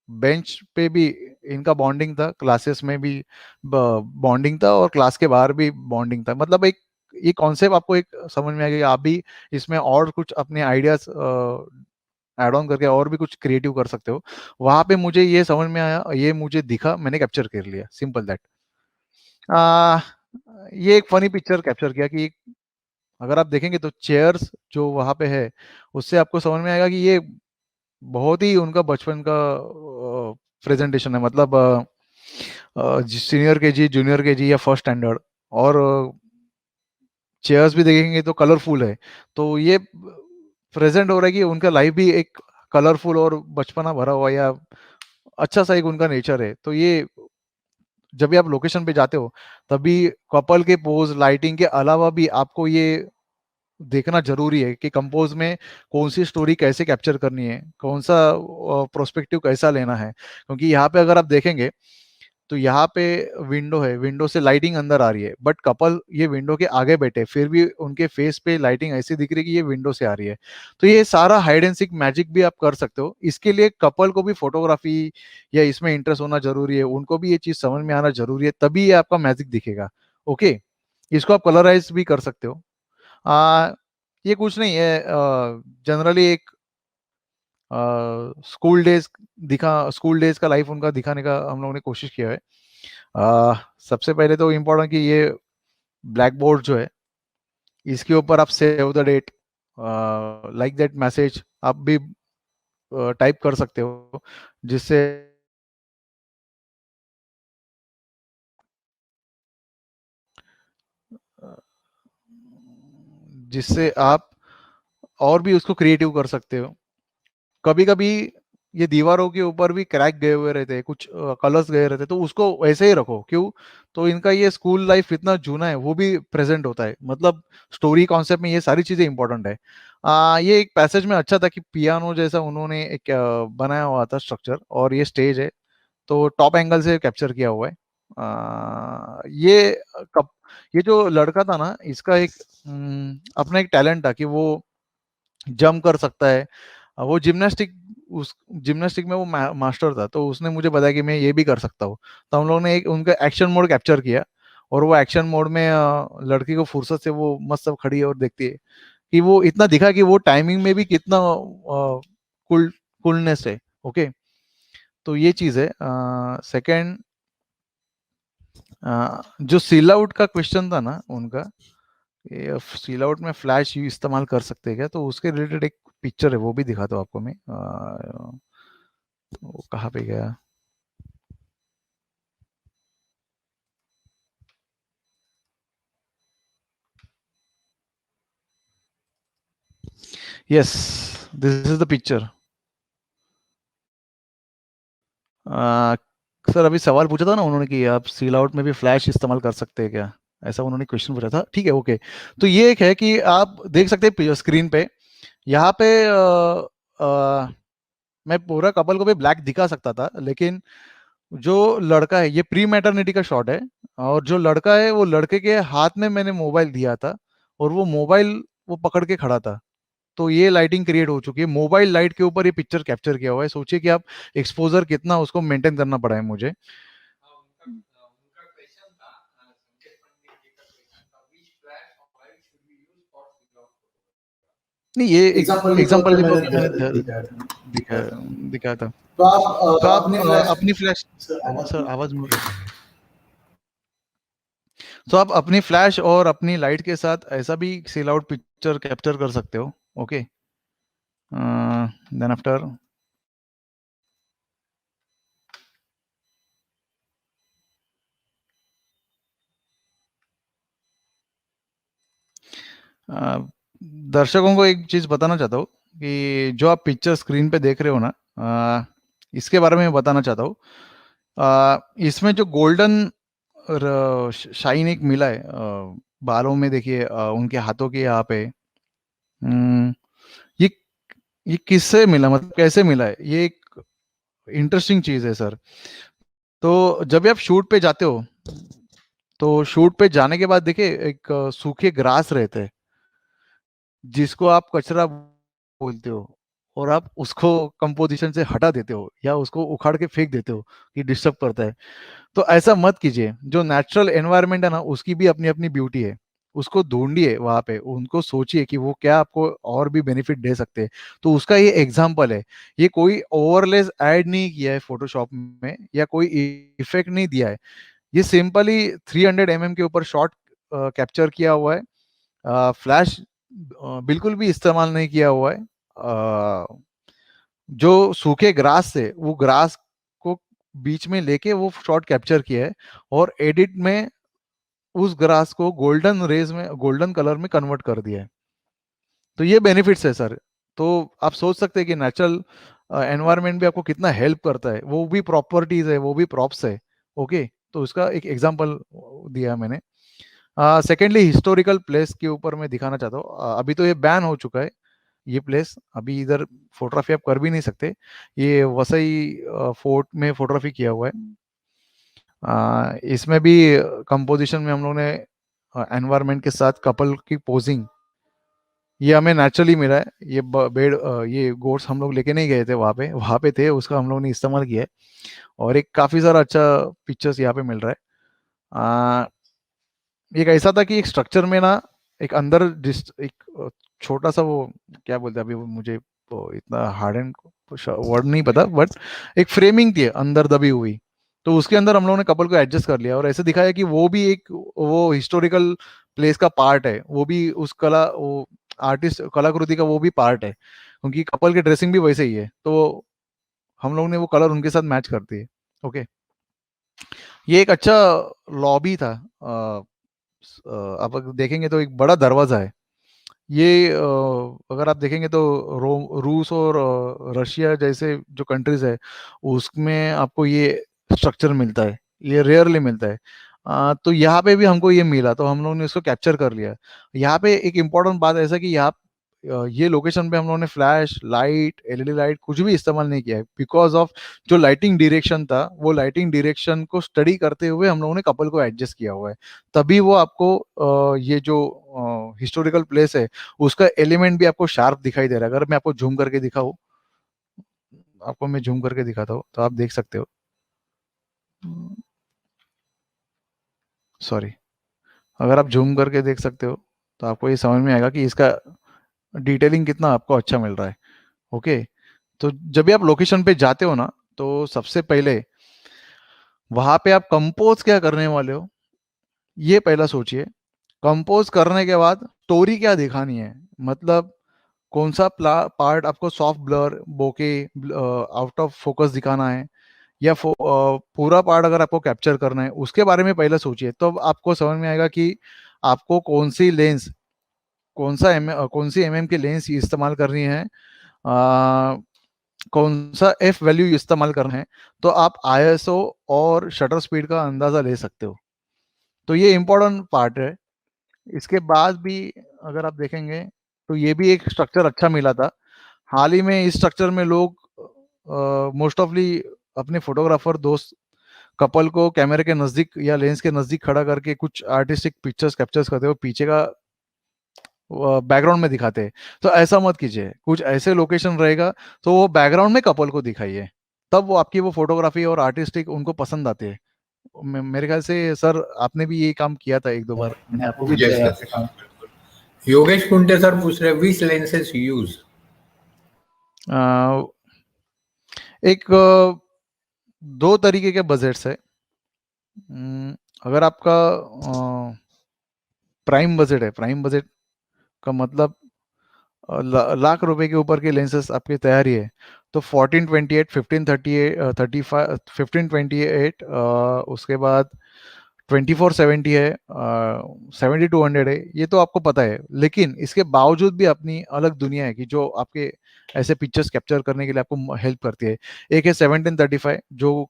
बेंच पे भी इनका बॉन्डिंग था, क्लासेस में भी बॉन्डिंग था और क्लास के बाहर भी बॉन्डिंग था। मतलब एक ये कॉन्सेप्ट आपको एक समझ में आ गया, आप भी इसमें और कुछ अपने आइडियाज ऐड ऑन करके और भी कुछ क्रिएटिव कर सकते हो। वहां पे मुझे ये समझ में आया, ये मुझे दिखा, मैंने कैप्चर कर लिया, सिंपल दैट। आ, ये एक फनी पिक्चर कैप्चर किया कि अगर आप देखेंगे तो चेयर्स जो वहां पे है, उससे आपको समझ में आएगा कि ये बहुत ही उनका बचपन का प्रेजेंटेशन है। मतलब सीनियर के जी, जूनियर के जी या फर्स्ट स्टैंडर्ड, और चेयर्स भी देखेंगे तो कलरफुल है। तो ये प्रेजेंट हो रहा है कि उनका लाइफ भी एक कलरफुल और बचपना भरा हुआ या अच्छा सा एक उनका नेचर है। तो ये जब भी आप लोकेशन पे जाते हो तभी कपल के पोज, लाइटिंग के अलावा भी आपको ये देखना जरूरी है कि कंपोज में कौन सी स्टोरी कैसे कैप्चर करनी है, कौन सा प्रोस्पेक्टिव कैसा लेना है। क्योंकि यहाँ पे अगर आप देखेंगे तो यहाँ पे विंडो है, विंडो से लाइटिंग अंदर आ रही है, बट कपल ये विंडो के आगे बैठे, फिर भी उनके फेस पे लाइटिंग ऐसी दिख रही है कि ये विंडो से आ रही है। तो ये सारा हाइड एंड सीक मैजिक भी आप कर सकते हो। इसके लिए कपल को भी फोटोग्राफी या इसमें इंटरेस्ट होना जरूरी है, उनको भी ये चीज समझ में आना जरूरी है, तभी ये आपका मैजिक दिखेगा। ओके, इसको आप कलराइज भी कर सकते हो। आ, ये कुछ नहीं है, जनरली एक स्कूल डेज का लाइफ उनका दिखाने का हम लोगों ने कोशिश किया है। सबसे पहले तो इम्पोर्टेंट कि ये ब्लैक बोर्ड जो है, इसके ऊपर आप save the date, like that message आप भी टाइप कर सकते हो, जिससे जिससे आप और भी उसको क्रिएटिव कर सकते हो। कभी कभी ये दीवारों के ऊपर भी क्रैक गए हुए रहते हैं, कुछ कलर्स गए रहते हैं, तो उसको वैसे ही रखो। क्यों? तो इनका ये स्कूल लाइफ इतना जूना है, वो भी प्रेजेंट होता है। मतलब स्टोरी कॉन्सेप्ट में ये सारी चीजें इंपॉर्टेंट है। ये एक पैसेज में अच्छा था कि पियानो जैसा उन्होंने एक बनाया हुआ था स्ट्रक्चर, और ये स्टेज है तो टॉप एंगल से कैप्चर किया हुआ है। ये कब ये जो लड़का था ना, इसका एक अपना एक टैलेंट था कि वो जंप कर सकता है। वो उस जिम्नास्टिक में वो मास्टर था, तो उसने मुझे बताया कि मैं ये भी कर सकता हूँ। तो हम लोगों ने एक उनका एक्शन मोड कैप्चर किया, और वो एक्शन मोड में लड़की को फुर्सत से वो मस्त सब खड़ी है और देखती है, कि वो इतना दिखा कि वो टाइमिंग में भी कितना कूलनेस है। ओके, तो ये चीज है। सेकंड, जो सील आउट का क्वेश्चन था ना उनका, ये सील आउट में फ्लैश यू इस्तेमाल कर सकते हैं क्या, तो उसके रिलेटेड एक पिक्चर है, वो भी दिखाता हूँ आपको मैं। वो कहाँ पे गया? Yes, this is the picture. Sir अभी सवाल पूछा था ना उन्होंने कि आप सील आउट में भी फ्लैश इस्तेमाल कर सकते हैं क्या, ऐसा उन्होंने क्वेश्चन पूछा था। ठीक है, ओके। तो ये एक है कि आप देख सकते हैं स्क्रीन पे, यहाँ पे मैं पूरा कपल को भी ब्लैक दिखा सकता था, लेकिन जो लड़का है, ये प्री मैटरनिटी का शॉट है, और जो लड़का है वो लड़के के हाथ में मैंने मोबाइल दिया था, और वो मोबाइल वो पकड़ के खड़ा था। तो ये लाइटिंग क्रिएट हो चुकी है, मोबाइल लाइट के ऊपर ये पिक्चर कैप्चर किया हुआ है। सोचिए कि आप एक्सपोजर कितना उसको मेंटेन करना पड़ा है मुझे। उनका क्वेश्चन था, संकेत पंडित जी का क्वेश्चन था, which flash or light should we use for figure out? नहीं, ये एग्जाम्पल के तौर एग्जांपल पे के तौर मैंने पे मैंने दिखाया था। दिखाया था। तो आप तो आप अपनी फ्लैश अपनी फ्लैश, सर आवाज सर आवाज म्यूट है। तो आप अपनी फ्लैश और अपनी लाइट के साथ ऐसा भी सील आउट पिक्चर कैप्चर कर सकते हो। ओके, देन आफ्टर दर्शकों को एक चीज बताना चाहता हूँ कि जो आप पिक्चर स्क्रीन पे देख रहे हो ना, इसके बारे में बताना चाहता हूँ। इसमें जो गोल्डन शाइन एक मिला है बालों में, देखिए उनके हाथों के यहाँ पे। हम्म, ये ये किससे मिला, मतलब कैसे मिला है, ये एक इंटरेस्टिंग चीज है सर। तो जब भी आप शूट पे जाते हो, तो शूट पे जाने के बाद देखिए एक सूखे ग्रास रहते हैं, जिसको आप कचरा बोलते हो। और आप उसको कंपोजिशन से हटा देते हो या उसको उखाड़ के फेंक देते हो कि डिस्टर्ब करता है। तो ऐसा मत कीजिए। जो नेचुरल एनवायरनमेंट है ना, उसकी भी अपनी अपनी ब्यूटी है। उसको ढूंढिए वहां पे, उनको सोचिए कि वो क्या आपको और भी बेनिफिट दे सकते हैं। तो उसका ये एग्जाम्पल है। ये कोई ओवरलेस ऐड नहीं किया है फोटोशॉप में, या कोई इफेक्ट नहीं दिया है। ये सिंपली 300 mm के ऊपर शॉट कैप्चर किया हुआ है। फ्लैश बिल्कुल भी इस्तेमाल नहीं किया हुआ है। जो सूखे ग्रास से वो ग्रास को बीच में लेके वो शॉट कैप्चर किया है, और एडिट में उस ग्रास को गोल्डन रेज में, गोल्डन कलर में कन्वर्ट कर दिया है। तो ये बेनिफिट्स है सर। तो आप सोच सकते हैं कि नेचुरल एनवायरनमेंट भी आपको कितना हेल्प करता है। वो भी प्रॉपर्टीज है, वो भी प्रॉप्स है। ओके, तो इसका एक एग्जांपल दिया मैंने। सेकेंडली, हिस्टोरिकल प्लेस के ऊपर मैं दिखाना चाहता हूँ। अभी तो ये बैन हो चुका है ये प्लेस। अभी इधर फोटोग्राफी आप कर भी नहीं सकते। ये वसई फोर्ट में फोटोग्राफी किया हुआ है। इसमें भी कंपोजिशन में हम लोगों ने एनवायरनमेंट के साथ कपल की पोजिंग, ये हमें नेचुरली मिला है। ये ये गोट्स हम लोग लेके नहीं गए थे, वहाँ पे थे, उसका हम लोग ने इस्तेमाल किया है। और एक काफ़ी सारा अच्छा पिक्चर्स यहाँ पे मिल रहा है। एक ऐसा था कि एक स्ट्रक्चर में ना, एक अंदर एक छोटा सा, वो क्या बोलते हैं अभी, वो मुझे वो इतना हार्ड एंड वर्ड नहीं पता, बट एक फ्रेमिंग थी अंदर दबी हुई। तो उसके अंदर हम लोगों ने कपल को एडजस्ट कर लिया और ऐसे दिखाया कि वो भी एक वो हिस्टोरिकल प्लेस का पार्ट है। वो भी उस कला, वो आर्टिस्ट कलाकृति का वो भी पार्ट है, क्योंकि कपल की ड्रेसिंग भी वैसे ही है। तो हम लोग ने वो कलर उनके साथ मैच कर दिए। ओके, ये एक अच्छा लॉबी था। आप अगर देखेंगे तो एक बड़ा दरवाजा है। ये अगर आप देखेंगे तो रूस और रशिया जैसे जो कंट्रीज है, उसमें आपको ये स्ट्रक्चर मिलता है। ये रेयरली मिलता है। तो यहाँ पे भी हमको ये मिला, तो हम लोगों ने इसको कैप्चर कर लिया। यहाँ पे एक इम्पोर्टेंट बात ऐसा कि यहाँ ये लोकेशन पे हम लोगों ने फ्लैश लाइट, एलईडी लाइट कुछ भी इस्तेमाल नहीं किया है, बिकॉज ऑफ जो लाइटिंग डायरेक्शन था, वो लाइटिंग डायरेक्शन को स्टडी करते हुए हम लोगों ने कपल को एडजस्ट किया हुआ है। तभी वो आपको ये जो हिस्टोरिकल प्लेस है, उसका एलिमेंट भी आपको शार्प दिखाई दे रहा है। अगर मैं आपको जूम करके दिखाऊं, आपको मैं जूम करके दिखाता हूँ तो आप देख सकते हो। सॉरी, अगर आप जूम करके देख सकते हो तो आपको ये समझ में आएगा कि इसका डिटेलिंग कितना आपको अच्छा मिल रहा है। ओके, तो जब भी आप लोकेशन पे जाते हो ना, तो सबसे पहले वहां पे आप कंपोज क्या करने वाले हो, ये पहला सोचिए। कंपोज करने के बाद स्टोरी क्या दिखानी है, मतलब कौन सा पार्ट आपको soft blur, bokeh, out of focus दिखाना है, या पूरा पार्ट अगर आपको कैप्चर करना है, उसके बारे में पहले सोचिए। तो आपको समझ में आएगा कि आपको कौन सी लेंस, कौन सी एमएम की लेंस इस्तेमाल करनी है, कौन सा एफ वैल्यू इस्तेमाल करना है। तो आप आईएसओ और शटर स्पीड का अंदाजा ले सकते हो। तो ये इंपॉर्टेंट पार्ट है। इसके बाद भी अगर आप देखेंगे तो ये भी एक स्ट्रक्चर अच्छा मिला था। हाल ही में इस स्ट्रक्चर में लोग मोस्ट ऑफली अपने फोटोग्राफर दोस्त कपल को कैमरे के नजदीक या लेंस के नजदीक खड़ा करके कुछ आर्टिस्टिक पिक्चर्स कैप्चर्स करते हो, पीछे का बैकग्राउंड में दिखाते हैं। तो ऐसा मत कीजिए, कुछ ऐसे लोकेशन रहेगा तो वो बैकग्राउंड में कपल को दिखाइए, तब वो आपकी वो फोटोग्राफी और आर्टिस्टिक उनको पसंद आते हैं। मेरे ख्याल से सर आपने भी ये काम किया था एक दो बार, मैंने आपको भी यस देखा है यस, आपके काम। योगेश कुंटे सर पूछ रहे विच लेंसेज यूज। अ, एक दो तरीके के बजट्स है। अगर आपका प्राइम बजट है, प्राइम बजट का मतलब लाख रुपए के ऊपर के लेंसेस आपकी तैयारी है, तो 1428, 1538, 35, 1528, उसके बाद 2470 है, 7200 है। ये तो आपको पता है, लेकिन इसके बावजूद भी अपनी अलग दुनिया है कि जो आपके ऐसे पिक्चर्स कैप्चर करने के लिए आपको हेल्प करती है। एक है 1735, जो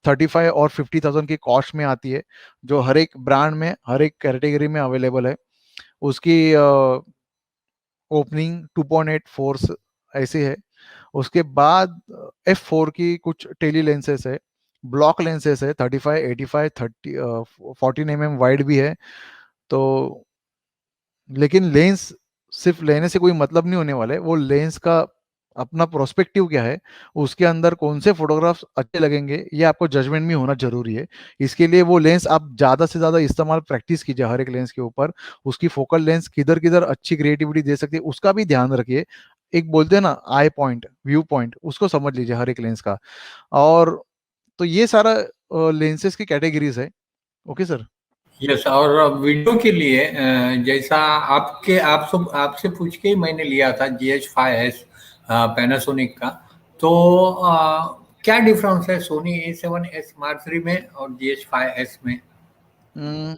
35 और 50,000 की कॉस्ट में आती है, जो हर एक ब्रांड में, हर एक कैटेगरी में अवेलेबल है। उसकी ओपनिंग 2.8 ऐसे है। उसके बाद F4 की कुछ टेली लेंसेस है, ब्लॉक लेंसेस है, 35, 85, 30, 14 mm वाइड भी है। तो लेकिन लेंस सिर्फ लेने से कोई मतलब नहीं होने वाला है, वो लेंस का अपना प्रोस्पेक्टिव क्या है, उसके अंदर कौन से फोटोग्राफ्स अच्छे लगेंगे, ये आपको जजमेंट में होना जरूरी है। इसके लिए वो लेंस आप ज़्यादा से ज़्यादा इस्तेमाल प्रैक्टिस कीजिए हर एक लेंस के ऊपर। उसकी फोकल लेंस किधर किधर अच्छी क्रिएटिविटी दे सकती है उसका भी ध्यान रखिए। एक बोलते हैं ना आई पॉइंट, व्यू पॉइंट, उसको समझ लीजिए हर एक लेंस का। और तो ये सारा लेंसेज की कैटेगरीज है। Okay sir. यस, और वीडियो के लिए जैसा आपसे पूछ के ही मैंने लिया था GH5S पैनासोनिक का। तो क्या डिफरेंस है सोनी A7S Mark III में और GH5S में? हम्म,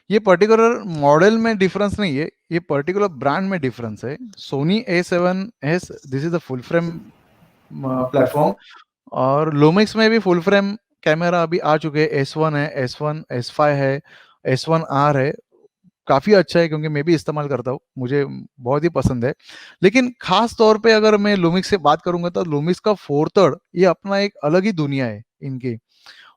ये पर्टिकुलर मॉडल में डिफरेंस नहीं है, ये पर्टिकुलर ब्रांड में डिफरेंस है। Sony A7S, this is the full frame platform. Platform. और लूमिक्स में भी फुल फ्रेम कैमरा अभी आ चुके हैं। S1 है, S1 S5 है, S1R है। काफ़ी अच्छा है क्योंकि मैं भी इस्तेमाल करता हूँ, मुझे बहुत ही पसंद है। लेकिन खास तौर पे अगर मैं लूमिक्स से बात करूंगा तो लूमिक्स का फोर्थर्ड ये अपना एक अलग ही दुनिया है इनकी।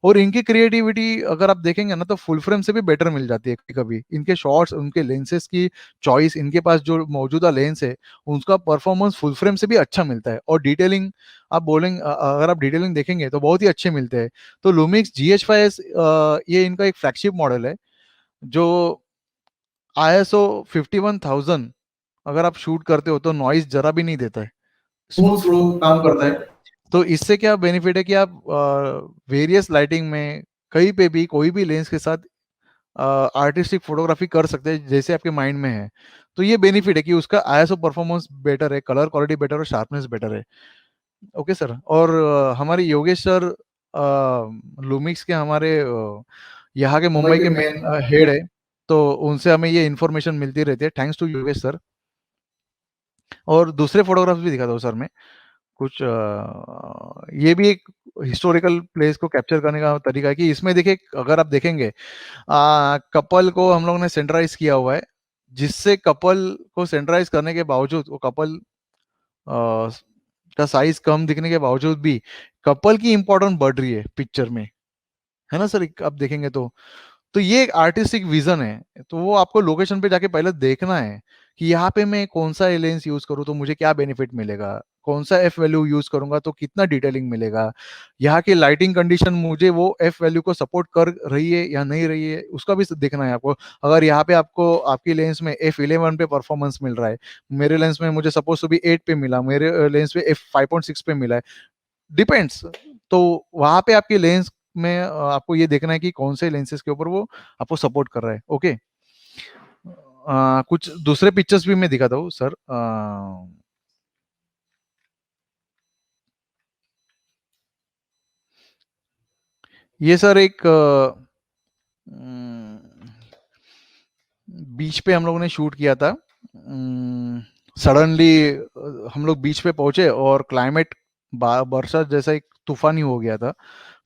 और इनकी क्रिएटिविटी अगर आप देखेंगे ना तो फुल फ्रेम से भी बेटर मिल जाती है कभी कभी। इनके शॉट्स, उनके लेंसेज की चॉइस, इनके पास जो मौजूदा लेंस है उसका परफॉर्मेंस फुल फ्रेम से भी अच्छा मिलता है। और डिटेलिंग आप बोलेंगे, अगर आप डिटेलिंग देखेंगे तो बहुत ही अच्छे मिलते हैं। तो लूमिक्स GH5S ये इनका एक फ्लैगशिप मॉडल है जो ISO 51,000 अगर आप शूट करते हो तो नॉइज जरा भी नहीं देता है, स्मूथ स्मूथ फ्लो फ्लो काम काम करता करता है। है। तो इससे क्या बेनिफिट है कि आप वेरियस लाइटिंग में कहीं पे भी कोई भी लेंस के साथ आर्टिस्टिक फोटोग्राफी कर सकते हैं जैसे आपके माइंड में है। तो ये बेनिफिट है कि उसका ISO परफॉर्मेंस बेटर है, कलर क्वालिटी बेटर और शार्पनेस बेटर है। Okay sir. और हमारे योगेश सर लूमिक्स के हमारे यहाँ के मुंबई मुंबई के के मेन मेन हेड है। तो उनसे हमें ये इन्फॉर्मेशन मिलती रहती है, थैंक्स टू योगेश सर। और दूसरे फोटोग्राफ्स भी दिखाता हूँ सर मैं कुछ। ये भी एक हिस्टोरिकल प्लेस को कैप्चर करने का तरीका है कि इसमें देखिए, अगर आप देखेंगे कपल को हम लोग ने सेंटराइज किया हुआ है, जिससे कपल को सेंटराइज करने के बावजूद वो कपल का साइज कम दिखने के बावजूद भी कपल की इंपॉर्टेंस बढ़ रही है पिक्चर में, है ना सर? आप देखेंगे तो ये एक आर्टिस्टिक विजन है। तो वो आपको लोकेशन पे जाके पहले देखना है कि यहाँ पे मैं कौन सा लेंस यूज करूँ तो मुझे क्या बेनिफिट मिलेगा, कौन सा एफ वैल्यू यूज करूंगा तो कितना डिटेलिंग मिलेगा, यहाँ की लाइटिंग कंडीशन मुझे वो एफ वैल्यू को सपोर्ट कर रही है या नहीं रही है, उसका भी देखना है आपको। अगर यहाँ पे आपको आपकी लेंस में F11 पे परफॉर्मेंस मिल रहा है, मेरे लेंस में मुझे सपोज टू बी 8 पे मिला, मेरे लेंस पे F5.6 पे मिला है, डिपेंड्स। तो वहां पे आपकी लेंस में आपको ये देखना है कि कौन से लेंसेज के ऊपर वो आपको सपोर्ट कर रहा है। ओके। कुछ दूसरे पिक्चर्स भी मैं दिखाता हूँ सर। ये सर एक बीच पे हम लोगों ने शूट किया था। सडनली हम लोग बीच पे पहुंचे और क्लाइमेट बरसात जैसा एक तूफानी हो गया था।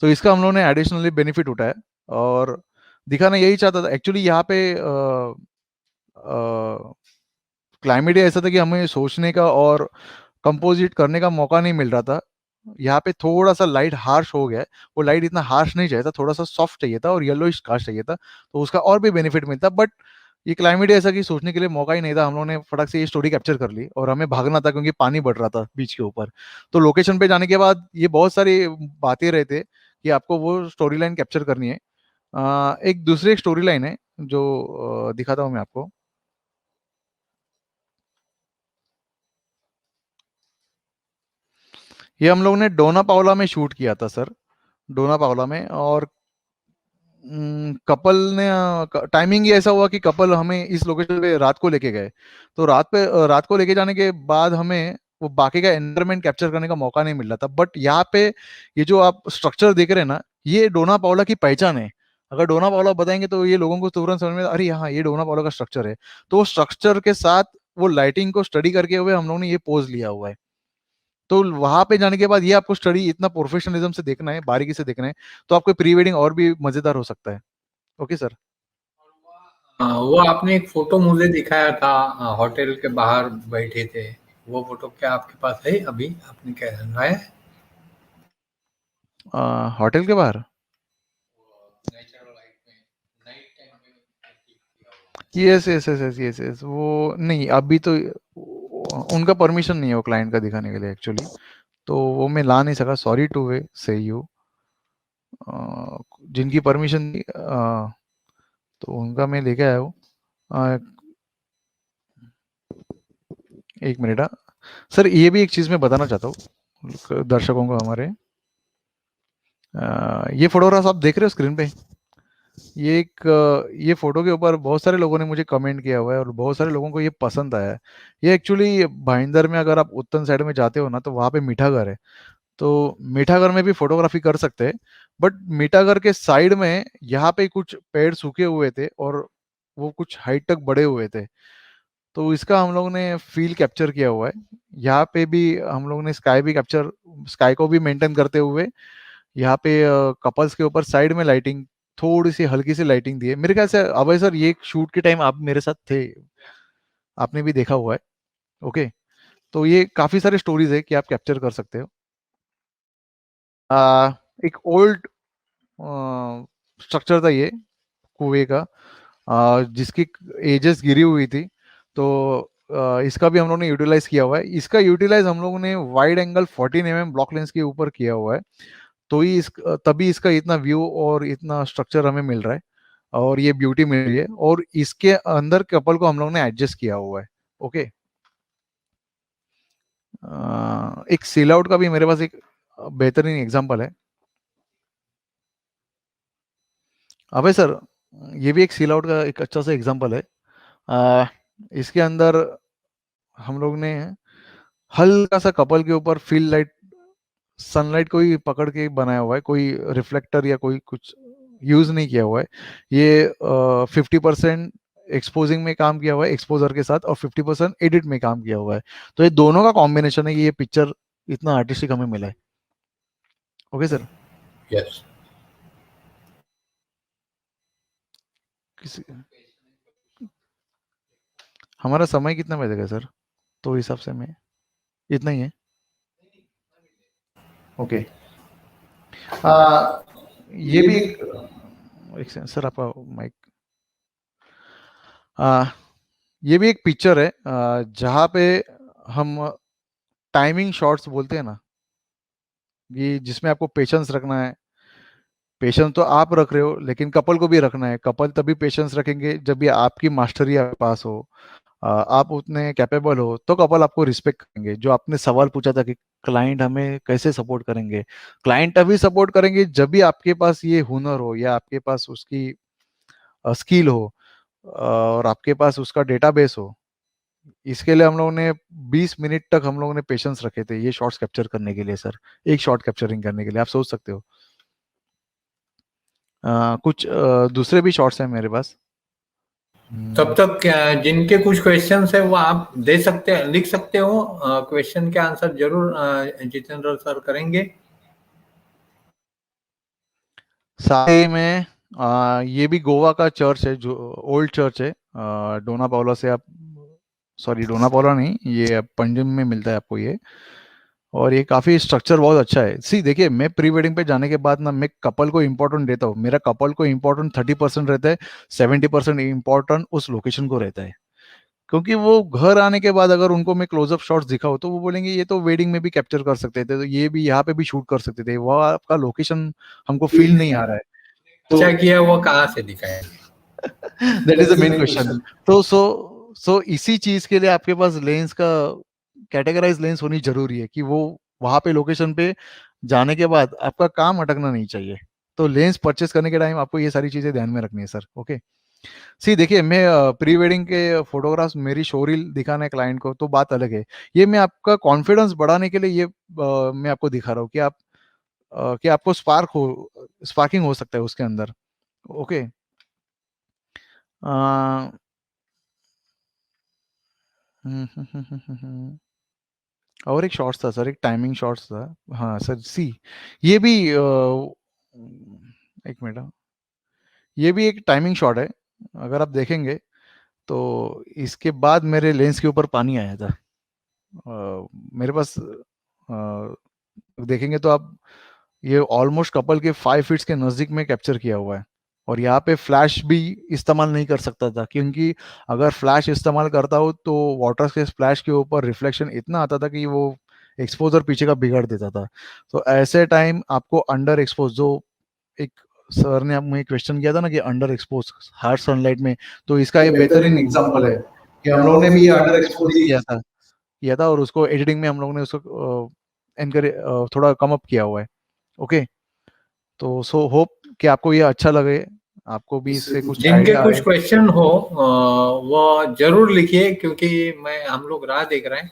तो इसका हम लोगों ने एडिशनली बेनिफिट उठाया और दिखाना यही चाहता था एक्चुअली। यहाँ पे क्लाइमेट ऐसा था कि हमें सोचने का और कंपोजिट करने का मौका नहीं मिल रहा था। यहाँ पे थोड़ा सा लाइट हार्श हो गया है, वो लाइट इतना हार्श नहीं चाहिए था, थोड़ा सा सॉफ्ट चाहिए था और येलोइश कास्ट चाहिए था, तो उसका और भी बेनिफिट मिलता। बट ये क्लाइमेट ऐसा कि सोचने के लिए मौका ही नहीं था। हम लोगों ने फटक से ये स्टोरी कैप्चर कर ली और हमें भागना था क्योंकि पानी बढ़ रहा था बीच के ऊपर। तो लोकेशन पे जाने के बाद ये बहुत सारी बातें रहते कि आपको वो स्टोरी लाइन कैप्चर करनी है। एक दूसरी स्टोरी लाइन है जो दिखाता हूँ मैं आपको। ये हम लोग ने डोना पावला में शूट किया था सर, डोना पावला में। और कपल ने टाइमिंग ये ऐसा हुआ कि कपल हमें इस लोकेशन पे रात को लेके गए। तो रात को लेके जाने के बाद हमें वो बाकी का एनवायरनमेंट कैप्चर करने का मौका नहीं मिल रहा था। बट यहाँ पे ये जो आप स्ट्रक्चर देख रहे हैं ना, ये डोना पावला की पहचान है। अगर डोना पावला बताएंगे तो ये लोगों को तुरंत समझ में, अरे हाँ ये डोना पावला का स्ट्रक्चर है। तो वो स्ट्रक्चर के साथ वो लाइटिंग को स्टडी करके हुए हम लोगों ने ये पोज लिया हुआ है। तो वहां पे जाने के बाद ये आपको स्टडी इतना प्रोफेशनलिज्म से देखना है, बारीकी से देखना है, तो आपको प्री वेडिंग और भी मजेदार हो सकता है। Okay sir. वो आपने एक फोटो मुझे दिखाया था, होटल के बाहर बैठे थे। वो फोटो क्या आपके पास है अभी? आपने क्या है? होटल के बाहर? नेचुरल लाइट में नाइट टाइम में क्लिक किया हुआ। Yes yes yes yes yes yes, वो नहीं अभी तो उनका परमिशन नहीं है वो क्लाइंट का दिखाने के लिए एक्चुअली, तो वो मैं ला नहीं सका, सॉरी टू वे से यू। जिनकी परमिशन थी तो उनका मैं लेके आया हूँ। एक मिनट। सर ये भी एक चीज़ मैं बताना चाहता हूँ दर्शकों को हमारे। ये फोटोग्राफ आप देख रहे हो स्क्रीन पे, ये फोटो के ऊपर बहुत सारे लोगों ने मुझे कमेंट किया हुआ है और बहुत सारे लोगों को ये पसंद आया है। ये एक्चुअली भाईंदर में अगर आप उत्तन साइड में जाते हो ना तो वहाँ पे मीठा घर है, तो मीठा घर में भी फोटोग्राफी कर सकते हैं। बट मीठा घर के साइड में यहाँ पे कुछ पेड़ सूखे हुए थे और वो कुछ हाइट तक बढ़े हुए थे, तो इसका हम लोग ने फील कैप्चर किया हुआ है। यहाँ पे भी हम लोग ने स्काई को भी मेंटेन करते हुए यहाँ पे कपल्स के ऊपर साइड में लाइटिंग, थोड़ी सी हल्की सी लाइटिंग दी है। मेरे ख्याल से अभय सर ये शूट के टाइम आप मेरे साथ थे, आपने भी देखा हुआ है। ओके, तो ये काफी सारे स्टोरीज है कि आप कैप्चर कर सकते हो। एक ओल्ड स्ट्रक्चर था ये कुएं का, जिसकी एजेस गिरी हुई थी, तो इसका भी हम लोग ने यूटिलाइज किया हुआ है। इसका यूटिलाइज हम लोगों ने wide angle 14 mm block lens के ऊपर किया हुआ है, तो ही तभी इसका इतना व्यू और इतना स्ट्रक्चर हमें मिल रहा है और ये ब्यूटी मिल रही है, और इसके अंदर कपल को हम लोग ने एडजस्ट किया हुआ है। ओके, एक सील आउट का भी मेरे पास एक बेहतरीन एग्जांपल है। अबे सर ये भी एक सील आउट का एक अच्छा सा एग्जांपल है। इसके अंदर हम लोग ने हल्का सा कपल के ऊपर फील लाइट, सनलाइट को ही पकड़ के बनाया हुआ है, कोई रिफ्लेक्टर या कोई कुछ यूज नहीं किया हुआ है। ये 50% एक्सपोजिंग में काम किया हुआ है एक्सपोजर के साथ, और 50% एडिट में काम किया हुआ है, तो ये दोनों का कॉम्बिनेशन है कि ये पिक्चर इतना आर्टिस्टिक हमें मिला है। Okay sir. यस। किसी हमारा समय कितना बजेगा सर, तो हिसाब से मैं इतना ही है। ओके, ये भी एक सेकंड सर, आपका माइक। ये भी एक पिक्चर है जहाँ पे हम टाइमिंग शॉट्स बोलते हैं ना, ये जिसमें आपको पेशेंस रखना है। पेशेंस तो आप रख रहे हो लेकिन कपल को भी रखना है। कपल तभी पेशेंस रखेंगे जब ये आपकी मास्टरी आपके पास हो, आप उतने कैपेबल हो, तो कपल आपको रिस्पेक्ट करेंगे। जो आपने सवाल पूछा था कि क्लाइंट हमें कैसे सपोर्ट करेंगे, क्लाइंट तभी सपोर्ट करेंगे जब भी आपके पास ये हुनर हो या आपके पास उसकी स्किल हो और आपके पास उसका डेटाबेस हो। इसके लिए हम लोगों ने 20 मिनट तक हम लोगों ने पेशेंस रखे थे ये शॉट्स कैप्चर करने के लिए सर, एक शॉट कैप्चरिंग करने के लिए। आप सोच सकते हो। कुछ दूसरे भी शॉट्स हैं मेरे पास। तब तक जिनके कुछ क्वेश्चंस है वो आप दे सकते हैं, लिख सकते हो। क्वेश्चन के आंसर जरूर जितेंद्र सर करेंगे। साथ में ये भी गोवा का चर्च है, जो ओल्ड चर्च है। डोना पाउला से आप, सॉरी डोना पाउला नहीं, ये पंजिम में मिलता है आपको ये। और ये काफी स्ट्रक्चर बहुत अच्छा है। सी देखिए, मैं प्री वेडिंग पे जाने के बाद ना मैं कपल को इंपॉर्टेंट देता हूँ। मेरा कपल को इंपॉर्टेंट 30% रहता है, 70% इंपॉर्टेंट उस लोकेशन को रहता है। क्योंकि वो घर आने के बाद अगर उनको मैं क्लोजअप शॉट्स दिखाऊं तो वो बोलेंगे ये तो वेडिंग में भी कैप्चर कर सकते थे, तो ये भी यहाँ पे भी शूट कर सकते थे, वो आपका लोकेशन हमको फील नहीं आ रहा है। क्या तो किया वो कहाँ से दिखाए? That is the main question. तो सो इसी चीज के लिए आपके पास लेंस का कैटेगराइज लेंस होनी जरूरी है कि वो वहां पे लोकेशन पे जाने के बाद आपका काम अटकना नहीं चाहिए। तो लेंस परचेस करने के टाइम आपको ये सारी चीजें ध्यान में रखनी है सर। ओके, सी देखिए, मैं प्री वेडिंग के फोटोग्राफ्स मेरी शोरील दिखाना है क्लाइंट को तो बात अलग है। ये मैं आपका कॉन्फिडेंस बढ़ाने के लिए ये मैं आपको दिखा रहा हूँ कि आप कि आपको स्पार्किंग हो सकता है उसके अंदर। ओके, और एक शॉर्ट्स था सर, एक टाइमिंग शॉर्ट्स था। हाँ सर, सी ये भी एक मिनट, ये भी एक टाइमिंग शॉट है। अगर आप देखेंगे तो इसके बाद मेरे लेंस के ऊपर पानी आया था। मेरे पास देखेंगे तो आप, ये ऑलमोस्ट कपल के 5 फीट्स के नज़दीक में कैप्चर किया हुआ है। और यहाँ पे फ्लैश भी इस्तेमाल नहीं कर सकता था, क्योंकि अगर फ्लैश इस्तेमाल करता हो तो वाटर के स्प्लैश के ऊपर रिफ्लेक्शन इतना आता था कि वो एक्सपोजर पीछे का बिगाड़ देता था। तो ऐसे टाइम आपको अंडर एक्सपोज, जो एक सर ने आप मुझे क्वेश्चन किया था ना कि अंडर एक्सपोज हार्ड सनलाइट में, तो इसका ये बेहतरीन एग्जांपल है कि हम लोगों ने भी ये अंडर एक्सपोज किया था और उसको एडिटिंग में हम लोगों ने उसको एनकरेज थोड़ा कम अप किया हुआ है। ओके, तो सो होप कि आपको ये अच्छा लगे, आपको भी इससे कुछ जिनके आइडिया कुछ आए। क्वेश्चन हो वो जरूर लिखिए, क्योंकि हम लोग राह देख रहे हैं।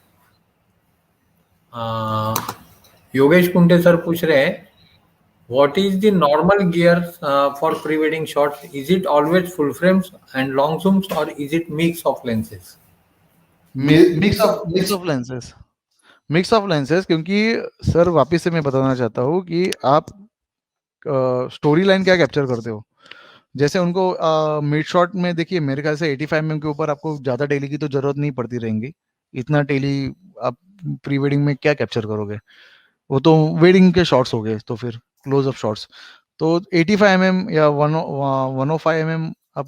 योगेश कुंटे सर पूछ रहे हैं, what is the normal gear for pre wedding shots? Is it always full frames and long zooms और is it mix of lenses? Mix of lenses, क्योंकि सर वापस से मैं बताना चाहता हूँ कि आप स्टोरी लाइन क्या कैप्चर करते हो। जैसे उनको मिड शॉट में देखिए, मेरे ख्याल से 85 mm के ऊपर आपको ज़्यादा टेली की तो जरूरत नहीं पड़ती रहेंगी। इतना टेली आप प्री वेडिंग में क्या कैप्चर करोगे, वो तो वेडिंग के शॉट्स हो गए, तो फिर क्लोज अप शॉट्स। तो 85 mm या 105 mm आप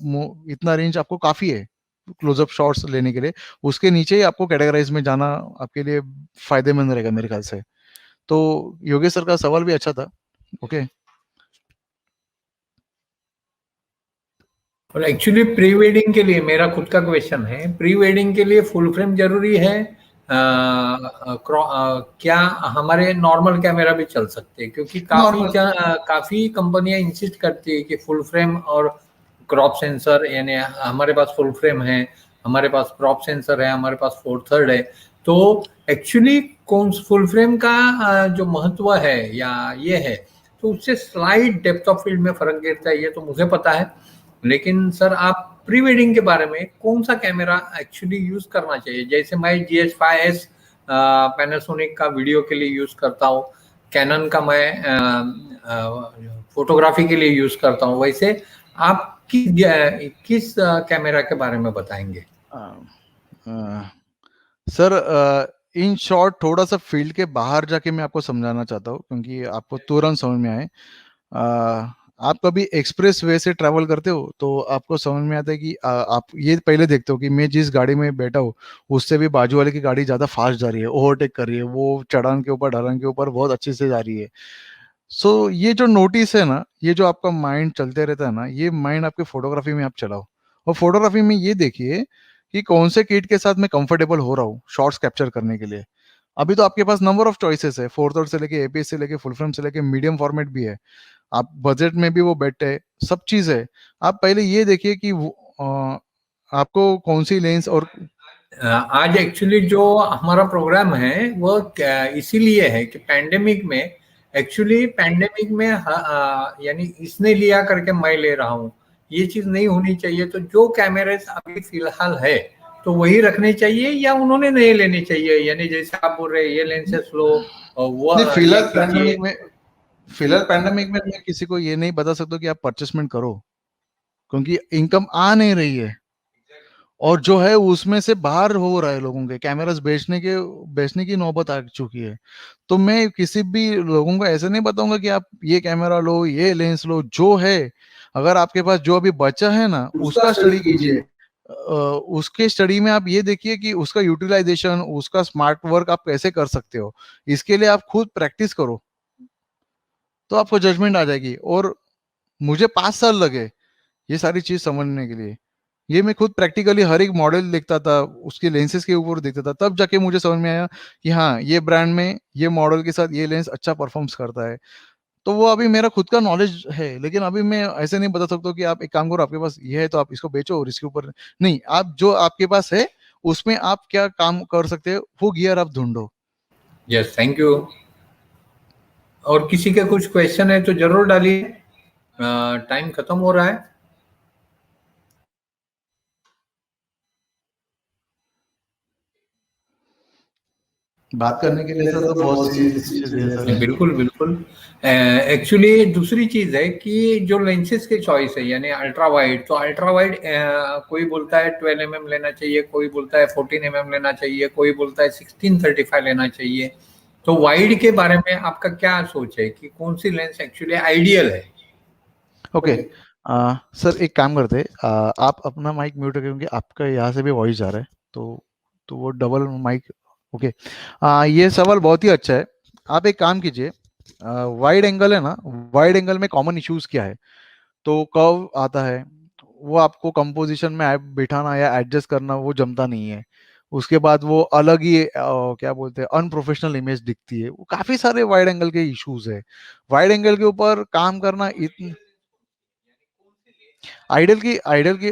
इतना रेंज आपको काफ़ी है क्लोजअप शॉट्स लेने के लिए। उसके नीचे ही आपको कैटेगराइज में जाना आपके लिए फायदेमंद रहेगा मेरे ख्याल से। तो योगेश सर का सवाल भी अच्छा था। ओके, और एक्चुअली प्री वेडिंग के लिए मेरा खुद का क्वेश्चन है, प्री वेडिंग के लिए फुल फ्रेम जरूरी है? क्या हमारे नॉर्मल कैमरा भी चल सकते हैं? क्योंकि काफी कंपनियां इंसिस्ट करती है कि फुल फ्रेम और क्रॉप सेंसर, यानी हमारे पास फुल फ्रेम है, हमारे पास क्रॉप सेंसर है, हमारे पास 4/3 है। तो एक्चुअली कौन फुल फ्रेम का जो महत्व है या ये है, तो उससे स्लाइड डेप्थ ऑफ फील्ड में फर्क गिरता है, ये तो मुझे पता है। लेकिन सर आप प्री वेडिंग के बारे में कौन सा कैमरा एक्चुअली यूज करना चाहिए? जैसे मैं GH5S पैनासोनिक का वीडियो के लिए यूज करता हूँ, कैनन का मैं फोटोग्राफी के लिए यूज करता हूँ, वैसे आप किस कैमरा के बारे में बताएंगे? सर इन शॉर्ट थोड़ा सा फील्ड के बाहर जाके मैं आपको समझाना चाहता हूँ, क्योंकि आपको तुरंत समझ में आए। आप कभी एक्सप्रेस वे से ट्रैवल करते हो तो आपको समझ में आता है कि आप ये पहले देखते हो कि मैं जिस गाड़ी में बैठा हूँ उससे भी बाजू वाले की गाड़ी ज़्यादा फास्ट जा रही है, ओवरटेक कर रही है, वो चढ़ान के ऊपर ढलान के ऊपर बहुत अच्छे से जा रही है। सो ये जो नोटिस है ना, ये जो आपका माइंड चलते रहता है ना, ये माइंड आपके फोटोग्राफी में आप चलाओ। और फोटोग्राफी में ये देखिए कि कौन से किट के साथ मैं कंफर्टेबल हो रहा हूँ शॉट्स कैप्चर करने के लिए। अभी तो आपके पास नंबर ऑफ चॉइसेस है, 4/3 से लेके APS से लेके फुल फ्रेम से लेके मीडियम फॉर्मेट भी है, आप बजट में भी वो बेट है, सब चीज है। आप पहले ये देखिए कि आपको कौन सी लेंस और आज एक्चुअली जो हमारा प्रोग्राम है वो इसीलिए है कि पैंडेमिक में, एक्चुअली पैंडेमिक में यानी इसने लिया करके मैं ले रहा हूँ, ये चीज नहीं होनी चाहिए। तो जो कैमरेज अभी फिलहाल है तो वही रखने चाहिए या उन्होंने नहीं लेने चाहिए? यानी जैसे आप बोल रहे हैं ये लेंसेस लो और वो नहीं, ये कीजिए। फिलहाल पैंडेमिक में मैं किसी को ये नहीं बता सकता कि आप परचेसमेंट करो, क्योंकि इनकम आ नहीं रही है और जो है उसमें से बाहर हो रहा है, लोगों के कैमरास बेचने की नौबत आ चुकी है। तो मैं किसी भी लोगों को ऐसे नहीं बताऊंगा कि आप ये कैमरा लो, ये लेंस लो। जो है, अगर आपके पास जो अभी बचा है ना, उसका स्टडी कीजिए। उसके स्टडी में आप ये देखिए कि उसका यूटिलाइजेशन, उसका स्मार्ट वर्क आप कैसे कर सकते हो। इसके लिए आप खुद प्रैक्टिस करो, तो आपको जजमेंट आ जाएगी। और मुझे 5 साल लगे ये सारी चीज समझने के लिए। ये मैं खुद प्रैक्टिकली हर एक मॉडल देखता था, उसके लेंसेज के ऊपर देखता था, तब जाके मुझे समझ में आया कि हाँ, ये ब्रांड में ये मॉडल के साथ ये लेंस अच्छा परफॉर्म्स करता है। तो वो अभी मेरा खुद का नॉलेज है, लेकिन अभी मैं ऐसे नहीं बता सकता कि आप एक काम करो, आपके पास ये है तो आप इसको बेचो और इसके ऊपर नहीं। आप जो आपके पास है उसमें आप क्या काम कर सकते हो, वो गियर आप ढूंढो। Yes, thank you. और किसी के कुछ क्वेश्चन है तो जरूर डालिए, टाइम खत्म हो रहा है। बात करने के लिए सर तो बहुत सी चीजें है सर। बिल्कुल बिल्कुल। एक्चुअली दूसरी चीज है कि जो लेंसेज के चॉइस है, यानी अल्ट्रा वाइड, तो अल्ट्रा वाइड कोई बोलता है 12 mm लेना चाहिए, कोई बोलता है 14 mm लेना चाहिए, कोई बोलता है 16-35 लेना चाहिए। तो वाइड के बारे में आपका क्या सोच है कि कौन सी लेंस एक्चुअली आइडियल है? ओके, सर एक काम करते हैं, आप अपना माइक म्यूट रखें क्योंकि आपका यहाँ से भी वॉइस जा रहा है, तो वो डबल माइक। ओके। ये सवाल बहुत ही अच्छा है। आप एक काम कीजिए, वाइड एंगल है ना, वाइड एंगल में कॉमन इश्यूज क्या है? तो कर्व आता है, वो आपको कंपोजिशन में बिठाना या एडजस्ट करना वो जमता नहीं है। उसके बाद वो अलग ही क्या बोलते हैं, अनप्रोफेशनल इमेज दिखती है। वो काफी सारे वाइड एंगल के इश्यूज है। वाइड एंगल के ऊपर काम करना इतन आइडल की आइडल की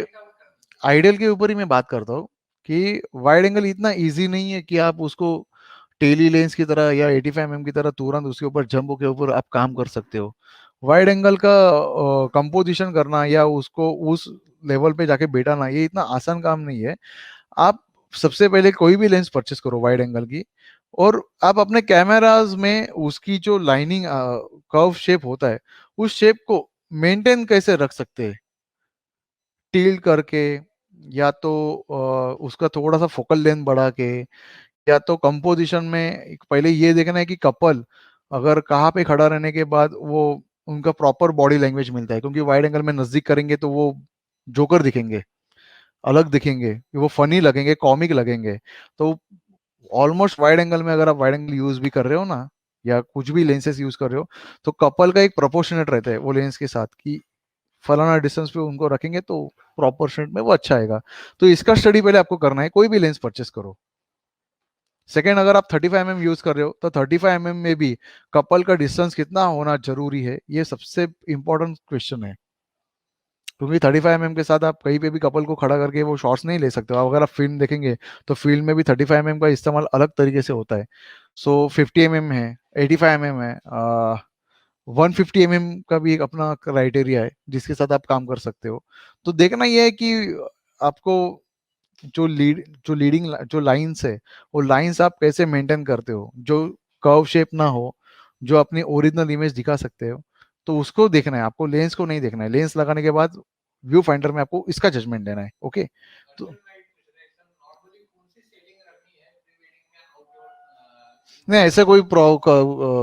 आइडल के ऊपर ही मैं बात करता हूँ कि वाइड एंगल इतना इजी नहीं है कि आप उसको टेली लेंस की तरह या 85 mm की तरह तुरंत उसके ऊपर जंप के ऊपर आप काम कर सकते हो। वाइड एंगल का कंपोजिशन करना या उसको उस लेवल पे जाके बैठाना ये इतना आसान काम नहीं है। आप सबसे पहले कोई भी लेंस परचेस करो वाइड एंगल की, और आप अपने कैमराज में उसकी जो लाइनिंग कर्व शेप होता है उस शेप को मेंटेन कैसे रख सकते हैं, टिल्ट करके, या तो उसका थोड़ा सा फोकल लेंथ बढ़ा के, या तो कंपोजिशन में पहले ये देखना है कि कपल अगर कहाँ पे खड़ा रहने के बाद वो उनका प्रॉपर बॉडी लैंग्वेज मिलता है, क्योंकि वाइड एंगल में नजदीक करेंगे तो वो जोकर दिखेंगे, अलग दिखेंगे, वो फनी लगेंगे, कॉमिक लगेंगे। तो ऑलमोस्ट वाइड एंगल में अगर आप वाइड एंगल यूज भी कर रहे हो ना, या कुछ भी लेंसेज यूज कर रहे हो, तो कपल का एक प्रोपोर्शनेट रहता है वो लेंस के साथ कि फलाना डिस्टेंस पे उनको रखेंगे तो प्रोपोर्शनेट में वो अच्छा आएगा। तो इसका स्टडी पहले आपको करना है कोई भी लेंस परचेस करो। सेकेंड, अगर आप 35 mm यूज कर रहे हो तो 35 mm में भी कपल का डिस्टेंस कितना होना जरूरी है, ये सबसे इंपॉर्टेंट क्वेश्चन है। क्योंकि 35 mm के साथ आप कहीं पे भी कपल को खड़ा करके वो शॉट्स नहीं ले सकते हो। अगर आप फिल्म देखेंगे तो फिल्म में भी 35 mm का इस्तेमाल अलग तरीके से होता है। सो 50 mm है, 85 mm है, 150 mm का भी एक अपना क्राइटेरिया है जिसके साथ आप काम कर सकते हो। तो देखना यह है कि आपको जो लीडिंग जो लाइंस है वो लाइंस आप कैसे मेंटेन करते हो, जो कर्व शेप ना हो, जो अपनी ओरिजिनल इमेज दिखा सकते हो। तो उसको देखना है आपको, लेंस को नहीं देखना है। लेंस लगाने के बाद व्यू फाइंडर में आपको इसका जजमेंट देना है। ओके। तो नहीं, ऐसा कोई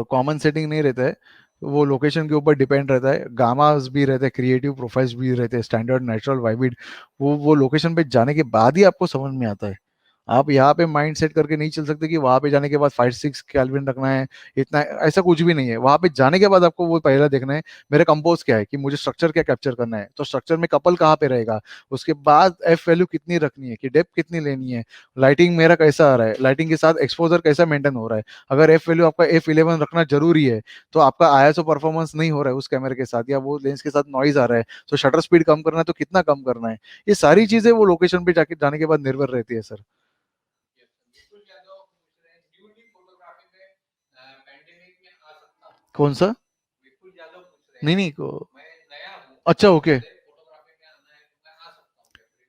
कॉमन सेटिंग नहीं रहता है। वो लोकेशन के ऊपर डिपेंड रहता है। गामास भी रहते हैं, क्रिएटिव प्रोफाइल्स भी रहते हैं, स्टैंडर्ड, नेचुरल, वाइविड। वो लोकेशन पे जाने के बाद ही आपको समझ में आता है। आप यहाँ पे माइंड सेट करके नहीं चल सकते कि वहां पे जाने के बाद 5-6 केल्विन रखना है, इतना। ऐसा कुछ भी नहीं है। वहां पे जाने के बाद आपको वो पहला देखना है मेरा कंपोज क्या है, कि मुझे स्ट्रक्चर क्या कैप्चर करना है, तो स्ट्रक्चर में कपल कहाँ पे रहेगा। उसके बाद एफ वैल्यू कितनी रखनी है, कि डेप्थ कितनी लेनी है, लाइटिंग मेरा कैसा आ रहा है, लाइटिंग के साथ एक्सपोजर कैसा मेंटेन हो रहा है। अगर एफ वैल्यू आपका F11 रखना जरूरी है तो आपका आईएसओ परफॉर्मेंस नहीं हो रहा है उस कैमरे के साथ, या वो लेंस के साथ नॉइज आ रहा है, तो शटर स्पीड कम करना है तो कितना कम करना है। ये सारी चीजें वो लोकेशन पे जाके जाने के बाद निर्भर रहती है सर। कौन सा? नहीं नहीं अच्छा, ओके।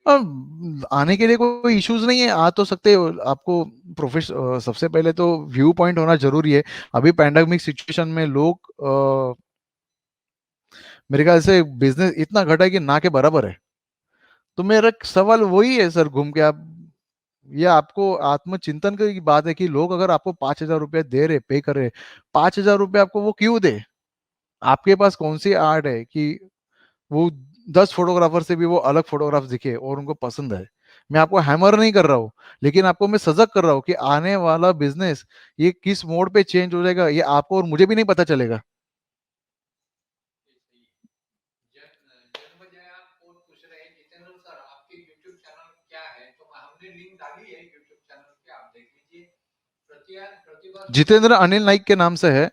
अब आने के लिए कोई इश्यूज नहीं है, आ तो सकते हो। आपको सबसे पहले तो व्यू पॉइंट होना जरूरी है। अभी पैंडेमिक सिचुएशन में लोग मेरे ख्याल से बिजनेस इतना घटा है कि ना के बराबर है। तो मेरा सवाल वही है सर, घूम के आप, ये आपको आत्मचिंतन की बात है कि लोग अगर आपको 5,000 रुपया दे रहे, पे कर रहे, 5,000 रुपया आपको वो क्यों दे? आपके पास कौन सी आर्ट है कि वो 10 फोटोग्राफर से भी वो अलग फोटोग्राफ दिखे और उनको पसंद है? मैं आपको हैमर नहीं कर रहा हूँ, लेकिन आपको मैं सजग कर रहा हूँ कि आने वाला बिजनेस ये किस मोड पे चेंज हो जाएगा ये आपको और मुझे भी नहीं पता चलेगा। जितेंद्र अनिल नाइक के नाम से है।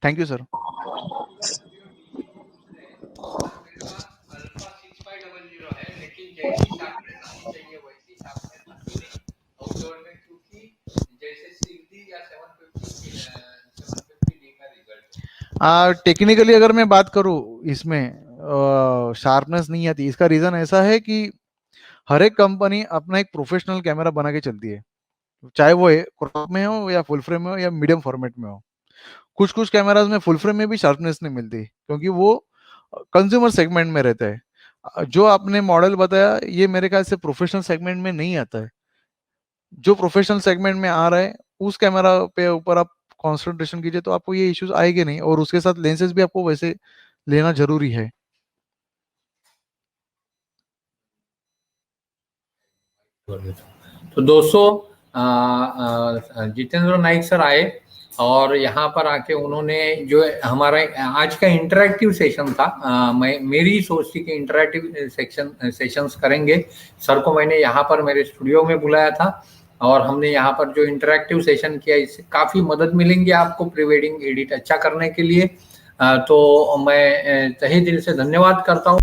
Thank you sir. टेक्निकली अगर मैं बात करूँ इसमें शार्पनेस नहीं आती। इसका रीजन ऐसा है कि हर एक कंपनी अपना एक प्रोफेशनल कैमरा बना के चलती है, चाहे वो क्रॉप में हो या फुल फ्रेम में हो या मीडियम फॉर्मेट में हो। कुछ कुछ कैमराज में फुल फ्रेम में भी शार्पनेस नहीं मिलती क्योंकि वो कंज्यूमर सेगमेंट में रहता है। जो आपने मॉडल बताया ये मेरे ख्याल से प्रोफेशनल सेगमेंट में नहीं आता है। जो प्रोफेशनल सेगमेंट में आ रहा है उस कैमरा पे ऊपर आप कंसंट्रेशन कीजिए तो आपको ये इश्यूज आएंगे नहीं, और उसके साथ लेंसेज भी आपको वैसे लेना जरूरी है। तो दोस्तों जितेंद्र नाइक सर आए और यहाँ पर आके उन्होंने जो हमारा आज का इंटरैक्टिव सेशन था, मेरी सोच थी कि इंटरैक्टिव सेशंस करेंगे। सर को मैंने यहाँ पर मेरे स्टूडियो में बुलाया था और हमने यहाँ पर जो इंटरैक्टिव सेशन किया, इससे काफ़ी मदद मिलेंगी आपको प्री वेडिंग एडिट अच्छा करने के लिए। तो मैं तहे दिल से धन्यवाद करता हूँ।